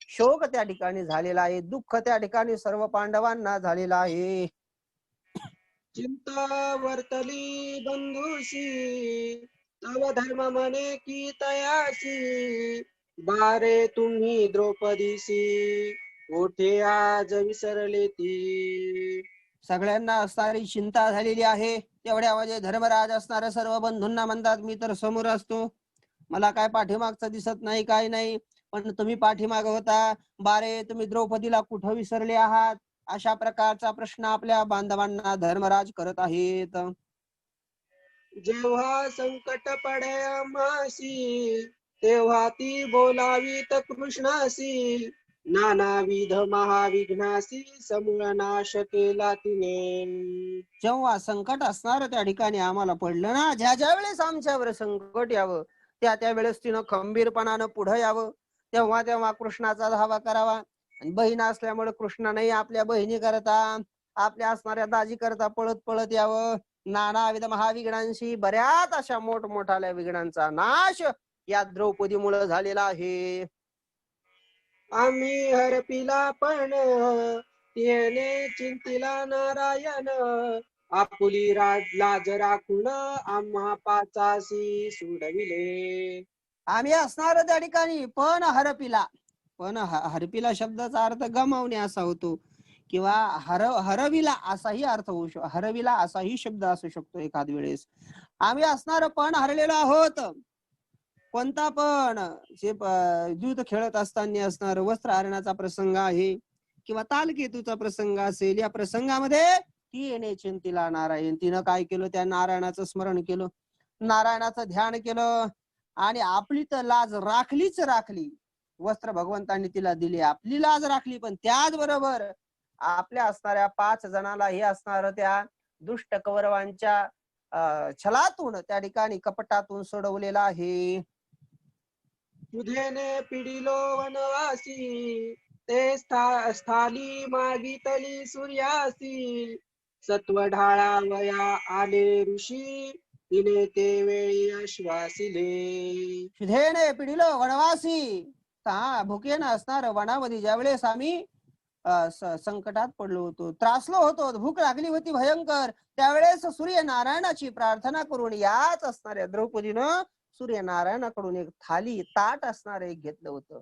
शोक त्या ठिकाणी झालेला आहे, दुःख त्या ठिकाणी सर्व पांडवांना झालेला आहे. चिंता वर्तली बंधुशी, तव धर्म म्हणे की तयासी, बारे तुम्ही द्रौपदीसी, कोठे आज विसरले ती. सगळ्यांना असणारी चिंता झालेली आहे. तेवढ्यामध्ये धर्मराज असणाऱ्या सर्व बंधूंना म्हणतात, मी तर समोर असतो, मला काय पाठीमागचं दिसत नाही, काय नाही, पण तुम्ही पाठीमाग होता, बारे तुम्ही द्रौपदीला कुठं विसरले आहात, अशा प्रकारचा प्रश्न आपल्या बांधवांना धर्मराज करत आहेत. जेव्हा संकट पडे आम्हासी, तेव्हा ती बोलावीत कृष्णासी, नानाविध महाविघ्नासी, समूळ नाश केला तिने. जेव्हा संकट असणार त्या ठिकाणी आम्हाला पडलं ना, ज्या ज्या वेळेस आमच्यावर संकट यावं, त्या वेळेस तिनं खंबीरपणानं पुढे यावं, तेव्हा तेव्हा कृष्णाचा धावा करावा. आणि बहीण असल्यामुळे कृष्णाने आपल्या बहिणी करता, आपल्या असणाऱ्या दाजी करता पळत पळत यावं. नानाविध महाविघ्नांशी, बऱ्याच अशा मोठमोठाल्या विघ्नांचा नाश या द्रौपदीमुळे झालेला आहे. आम्ही हरपिला पण, तिने चिंतिला नारायण, आपुली लाज राखून आम्हा पाचासी सोडविले. आम्ही असणार त्या ठिकाणी पण हरपिला, पण हरपिला शब्दाचा अर्थ गमावणे असा होतो, किंवा हरविला असाही अर्थ होऊ शकतो, हरविला असाही शब्द असू शकतो एखाद वेळेस. आम्ही असणार पण हरलेलो आहोत. कोणता पण, जे युद्ध खेळत असताना असणार वस्त्र हरणाचा प्रसंग आहे, किंवा तालकेतूचा प्रसंग असेल, या प्रसंगामध्ये ती येणे चिंतिला नारायण, तिनं काय केलं, त्या नारायणाचं स्मरण केलं, नारायणाचं ध्यान केलं, आणि आपली तर लाज राखलीच राखली. वस्त्र भगवंतांनी तिला दिले, आपली लाज राखली, पण त्याचबरोबर आपल्या असणाऱ्या 5 जणाला हे असणार त्या दुष्ट कौरवांच्या छलातून त्या ठिकाणी कपटातून सोडवलेला आहे. तुझेने पिडिलो वनवासी, ते स्थाली मागितली सूर्यासी, सत्व ढाळावया आले ऋषी, तिने ते वेळी आश्वासिले. शुधेने पिढीलो वनवासी, भुकेनं असणार वनामध्ये ज्या वेळेस आम्ही संकटात पडलो होतो, त्रासलो होतो, भूक लागली होती भयंकर, त्यावेळेस सूर्यनारायणाची प्रार्थना करून याच असणाऱ्या द्रौपदीनं सूर्यनारायणाकडून एक थाली ताट असणार एक घेतलं होतं,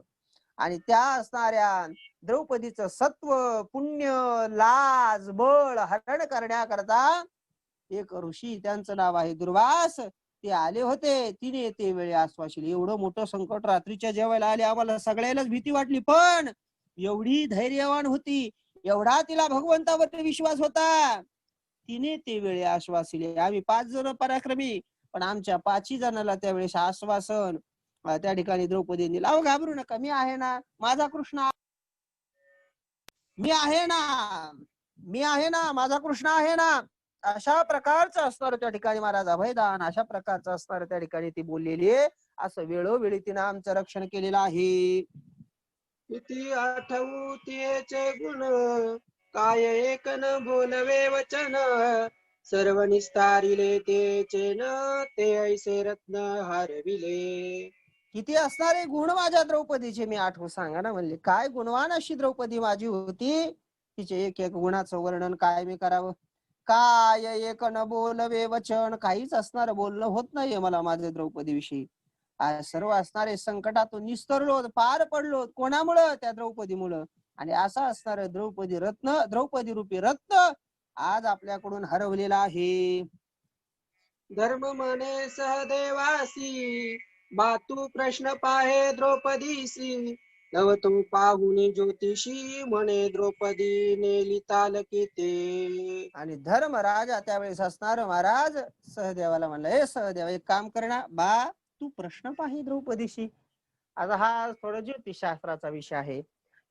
आणि त्या असणाऱ्या द्रौपदीचं सत्व पुण्य लाज बळ हरण करण्याकरता एक ऋषी, त्यांचं नाव आहे दुर्वास, ते आले होते. तिने ते वेळी आश्वासिले. एवढं मोठं संकट रात्रीच्या जेवायला आले, आम्हाला सगळ्यालाच भीती वाटली, पण एवढी धैर्यवान होती, एवढा तिला भगवंतावर विश्वास होता, तिने ते वेळी आश्वासिले. आम्ही 5 जण पराक्रमी, पण आमच्या 5ही जणाला त्यावेळेस आश्वासन त्या ठिकाणी द्रौपदींनी, अहो घाबरू नका, मी आहे ना, माझा कृष्ण, मी आहे ना, मी आहे ना, माझा कृष्ण आहे ना, अशा प्रकारचं असणार त्या ठिकाणी महाराज अभयदान, अशा प्रकारचं असणार त्या ठिकाणी ती बोललेली आहे. असं वेळोवेळी तिनं आमचं रक्षण केलेलं आहे. किती आठवू तिचे गुण, काय एक न बोलवे वचन, सर्व निस्तारिले तेचे न, ते ऐसे रत्न हारविले. किती असणारे गुण माझ्या द्रौपदीचे मी आठवू सांगा ना. म्हणले काय गुणवान अशी द्रौपदी माझी होती, तिचे एक एक गुणाचं वर्णन काय मी करावं. काय एक न बोलवे वचन, काहीच असणार बोलणं होत नाहीये मला माझ्या द्रौपदी विषयी. सर्व असणारे संकटातून निस्तरलो, पार पडलो. कोणामुळं? त्या द्रौपदीमुळं. आणि असा असणार द्रौपदी रत्न, द्रौपदी रूपी रत्न आज आपल्याकडून हरवलेला आहे. धर्म म्हणे सहदेवासी, बातू प्रश्न पाहे द्रौपदीसी, नवतो पाहुनी ज्योतिषी, म्हणे द्रौपदी नेली तालकी ते. आणि धर्मराजा त्यावेळेस असणार महाराज सहदेवाला म्हणलं, हे सहदेव एक काम करणार बा, तू प्रश्न पाही द्रौपदीशी. आता हा थोडं ज्योतिषशास्त्राचा विषय आहे.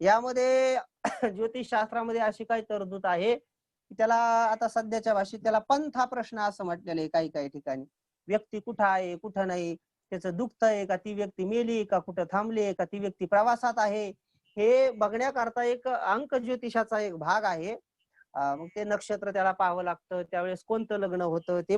यामध्ये ज्योतिषशास्त्रामध्ये अशी काही तरतूद आहे की त्याला आता सध्याच्या भाषेत त्याला पंथा प्रश्न असं म्हटलेलं आहे. काही काही ठिकाणी व्यक्ती कुठं आहे कुठं नाही, त्याचं दुःख आहे का, ती व्यक्ती मेली का, कुठं थांबली का, ती व्यक्ती प्रवासात आहे, हे बघण्याकरता एक अंक ज्योतिषाचा एक भाग आहे. मग ते नक्षत्र त्याला पाहावं लागतं, त्यावेळेस कोणतं लग्न होतं ते.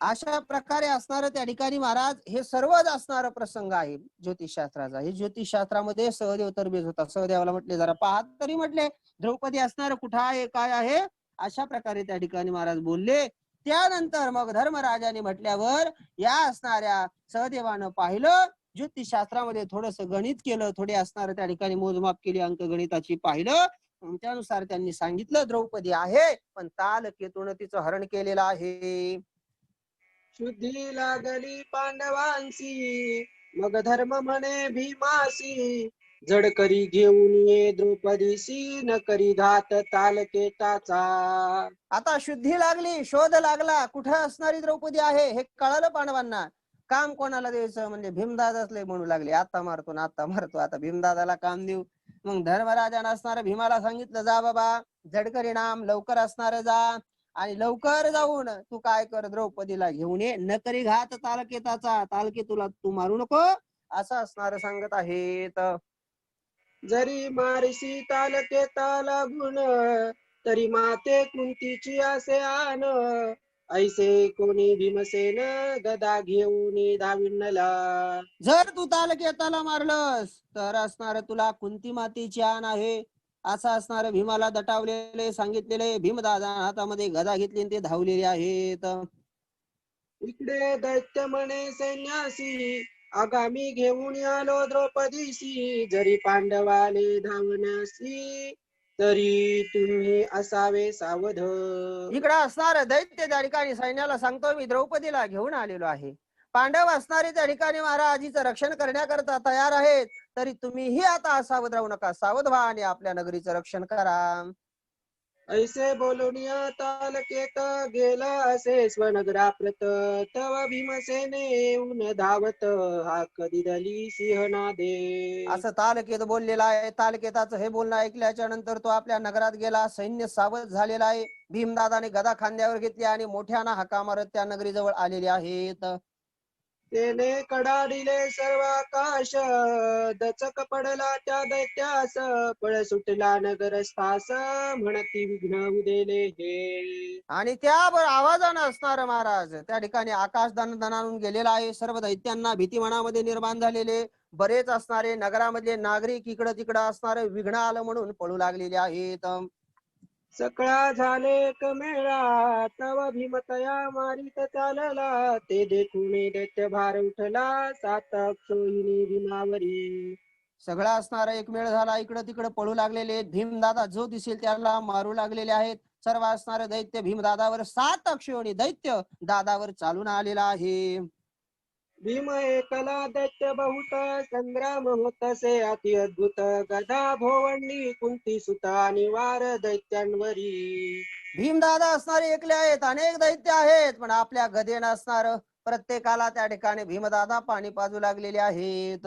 अशा प्रकारे असणार त्या ठिकाणी महाराज हे सर्वच असणारा प्रसंग आहे ज्योतिषशास्त्राचा. हे ज्योतिषशास्त्रामध्ये सहदेव तरबेज होता. सहदेवाला म्हटले जरा पाहा तरी, म्हटले द्रौपदी असणार कुठं आहे काय आहे, अशा प्रकारे त्या ठिकाणी महाराज बोलले. त्यानंतर मग धर्मराजाने म्हटल्यावर या असणाऱ्या सहदेवानं पाहिलं, ज्योतिषशास्त्रामध्ये थोडस गणित केलं, थोडे असणार त्या ठिकाणी मोजमाप केली, अंकगणिताची पाहिलं. त्यानुसार त्यांनी सांगितलं द्रौपदी आहे, पण तालकेतून तिचं हरण केलेलं आहे. शुद्धी लागली पांडवांसी, मग धर्म म्हणे भीमासी, जड करी घेऊन ये द्रौपदीसी, न करी घात तालकेताचा. आता शुद्धी लागली, शोध लागला, कुठं असणारी द्रौपदी आहे हे कळालं पांडवांना. काम कोणाला द्यायचं म्हणजे भीमदादाच लय म्हणू लागले, आता मारतो ना आता मारतो, आता भीमदादाला काम देऊ. मग धर्मराजानं असणार भीमाला सांगितलं, जा बाबा झडकरी नाम लवकर असणार जा, आणि लवकर जाऊन तू काय कर द्रौपदीला घेऊन ये, न करी घात तालकेताचा, तालके तुला तू मारू नको, असं असणार सांगत आहेत. जरी मारसी तालकेता लागून, तरी माते कुंतीची असे आन, ऐसे कोणी भीमसेन गदा घेऊन धाविणला. जर तू तालकेताला मारलंस तर असणार तुला कुंती मातेची आण आहे, असं असणार भीमाला दटावलेले सांगितलेले. भीमदादा हातामध्ये गदा घेतली आणि ते धावलेले आहेत. इकडे दैत्य म्हणे सैन्यासी, आगामी घेऊन आलो द्रौपदीसी, जरी पांडवाले धावण्यासी, तरी तुम्ही असावे सावध. इकडे असणार दैत्य त्या ठिकाणी सैन्याला सांगतो, मी द्रौपदीला घेऊन आलेलो आहे. पांडव असणारे त्या ठिकाणी महाराजीचं रक्षण करण्याकरता तयार आहेत, तरी तुम्हीही आता सावध राहू नका, सावध व्हा आणि आपल्या नगरीचं रक्षण करा. ऐसे बोलून तालकेत गेला असे स्वनगराप्रत, तव भीमसेने येऊन धावत, हाक दिली सिंहनादे. असं तालकेत बोललेला आहे. तालकेताचं हे बोलणं ऐकल्याच्या नंतर तो आपल्या नगरात गेला. सैन्य सावध झालेला आहे. भीमदादाने गदा खांद्यावर घेतली आणि मोठ्यानं हाका मारत त्या नगरीजवळ आलेले आहेत. तेने कडाडिले सर्व आकाश, दचक पडला त्या दैत्यास, पळ सुटला नगरस्थास, म्हणती विघ्न उदेले हे. आणि त्यावर आवाजानं असणार महाराज त्या ठिकाणी आकाश दणाणून गेलेला आहे. सर्व दैत्यांना भीती मनामध्ये निर्माण झालेले. बरेच असणारे नगरामधले नागरिक इकडं तिकडं असणारे विघ्न आलं म्हणून पळू लागलेले आहेत. सकळा झाले कमेळा, तव भीमतया मारित चालला, ते देखून दैत्य भार उठला, सात अक्षोहिणी भीमावरी. सगळा असणारा एक मेळ झाला, इकडं तिकडं पळू लागलेले. भीमदादा जो दिसेल त्याला मारू लागलेले आहेत. सर्व असणारे दैत्य भीमदादावर, 7 अक्षोहिणी दैत्य दादावर चालून आलेला आहे. भीम एकला दैत्य बहुत, संग्राम होतसे अति अद्भुत, गदा भोवंडी कुंती सुता निवार दैत्यांवरी. भीमदादा असणारे एकले आहेत, अनेक दैत्य आहेत, पण आपल्या गदेनं असणार प्रत्येकाला त्या ठिकाणी भीमदादा पाणी पाजू लागलेले आहेत.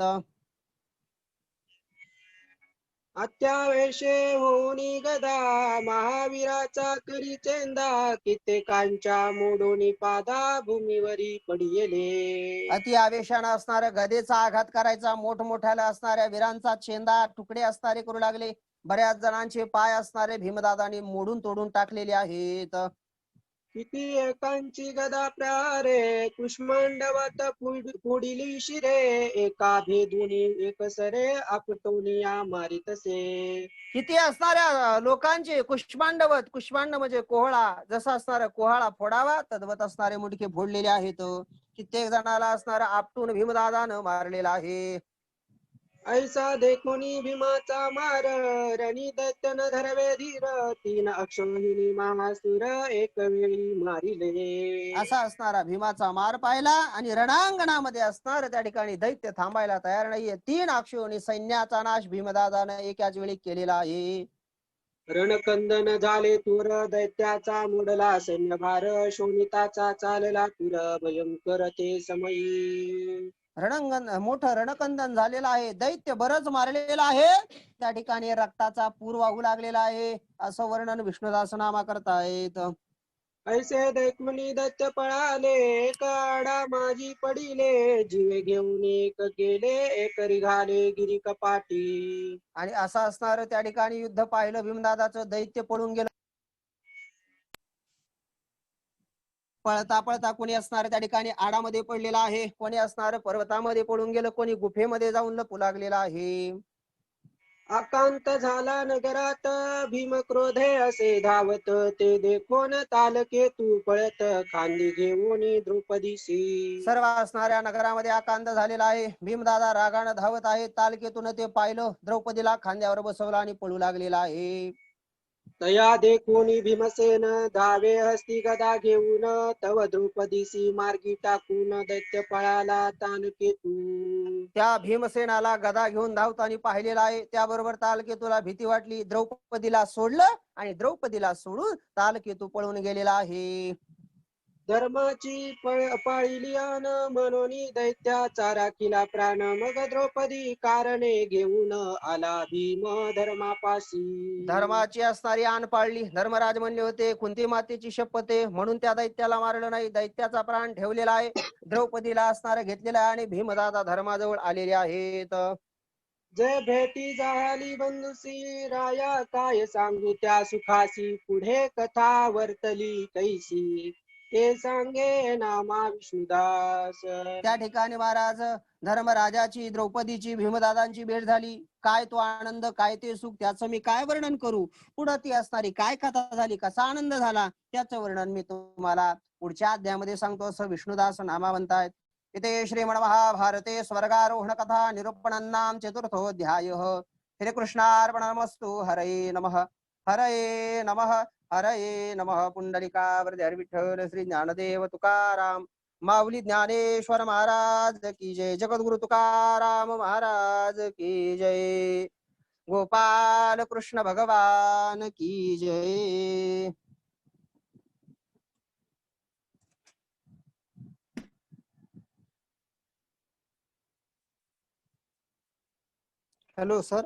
अत्यावेशे होऊनी गदा महावीराचा करी चेंदा कित्येकांच्या मोडोनी पादा भूमीवरी पडियले. अति आवेशानं असणाऱ्या गदेचा आघात करायचा, मोठमोठ्याला असणाऱ्या वीरांचा चेंदा तुकडे असणारे करू लागले. बऱ्याच जणांचे पाय असणारे भीमदादांनी मोडून तोडून टाकलेले आहेत. किती एकांची गदा प्रारे कुष्मांडवत पुढिली शिरे एका भेदुनी एकसरे आपटोनिया मारितसे. किती असणाऱ्या लोकांचे कुष्मांडवत, कुष्मांड म्हणजे कोहळा, जसा असणारा कोहळा फोडावा तद्वत असणारे मुंडके फोडलेले आहेत. कित्येक जणाला असणारा आपटून भीमदादानं मारलेला आहे. ऐसा देखोनी भीमाचा मार रणी दैत्यन धरवे धीर तीन अक्षोहिणी महासुर एक वेळी मारिले. असा असणारा भीमाचा मार पाहिला आणि रणांगणामध्ये असणार त्या ठिकाणी दैत्य थांबायला तयार नाहीये. 3 अक्षोहिणी सैन्याचा नाश भीमदादानं एकाच वेळी केलेला आहे. रणकंदन झाले तूर दैत्याचा मोडला सैन्यभार शोणिताचा चालला तुर भयंकर ते समयी. मोठं रणकंदन झालेलं आहे. दैत्य बरंच मारलेलं आहे. त्या ठिकाणी रक्ताचा पूर वाहू लागलेला आहे, असं वर्णन विष्णुदास नामा करतायत. ऐसे देखमनी दैत्य पळाले एक आडा माझी पडिले जीवे घेऊन एक गेले एक रिघाले गिरी कपाटी. आणि असं असणार त्या ठिकाणी युद्ध पाहिलं भीमदादाचं. दैत्य पळून गेलं. पळता पळता कोणी असणार त्या ठिकाणी आडामध्ये पडलेला आहे, कोणी असणार पर्वतामध्ये पळून गेलं, कोणी गुफेमध्ये जाऊन लपू लागलेला आहे. आकांत झाला नगरात भीम क्रोधे असे धावत ते देखोन तालके तू पळत खांदी घेऊन द्रौपदीशी. सर्व असणाऱ्या नगरामध्ये आकांत झालेला आहे. भीमदादा रागानं धावत आहे. तालकेतून ते पाहिलं, द्रौपदीला खांद्यावर बसवलं आणि पळू लागलेला आहे. तया देखोनी भीमसेन धावे हस्ती गदा घेऊन तव द्रौपदीसी मार्गी टाकून दैत्य पळाला तालकेतू. त्या भीमसेनाला गदा घेऊन धावताना पाहिलेला आहे. त्याबरोबर तालकेतूला भीती वाटली. द्रौपदीला सोडलं आणि द्रौपदीला सोडून तालकेतू पळून गेलेला आहे. धर्माची पाळिली आन म्हणून दैत्याचा राखीला प्राण मग द्रौपदी कारणे घेऊन आला भीम धर्मापाशी. धर्माची असणारी आण पाळली. धर्मराज म्हणले होते कुंती मातेची शपथ आहे म्हणून त्या दैत्याला मारलं नाही. दैत्याचा प्राण ठेवलेला आहे. द्रौपदीला असणारं घेतलेला आहे आणि भीमदादा धर्माजवळ आलेले आहेत. जय भेटी झाली बंधुसी राया काय सांगू त्या सुखासी पुढे कथा वर्तली कैसी ते सांगे नामा विष्णुदास. त्या ठिकाणी महाराज धर्मराजाची द्रौपदीची भीमदादांची भेट झाली. काय तो आनंद, काय ते सुख, त्याचं मी काय वर्णन करू. पुढे ती असणारी काय कथा झाली, कसा आनंद झाला, त्याचं वर्णन मी तुम्हाला पुढच्या अध्यायामध्ये सांगतो, असं विष्णुदास नामा म्हणतायत. इथे श्रीमण महाभारते स्वर्गारोहण कथा निरूपणानां चतुर्थोऽध्याय. श्रीकृष्णार्पणमस्तु. हरये नमः. हरये नमः. हरये नमः. पुंडलिकावरती विठ्ठल श्री ज्ञानदेव तुकाराम माऊली ज्ञानेश्वर महाराज की जय. जगद्गुरु तुकाराम महाराज की जय. गोपाल कृष्ण भगवान की जय. Hello sir.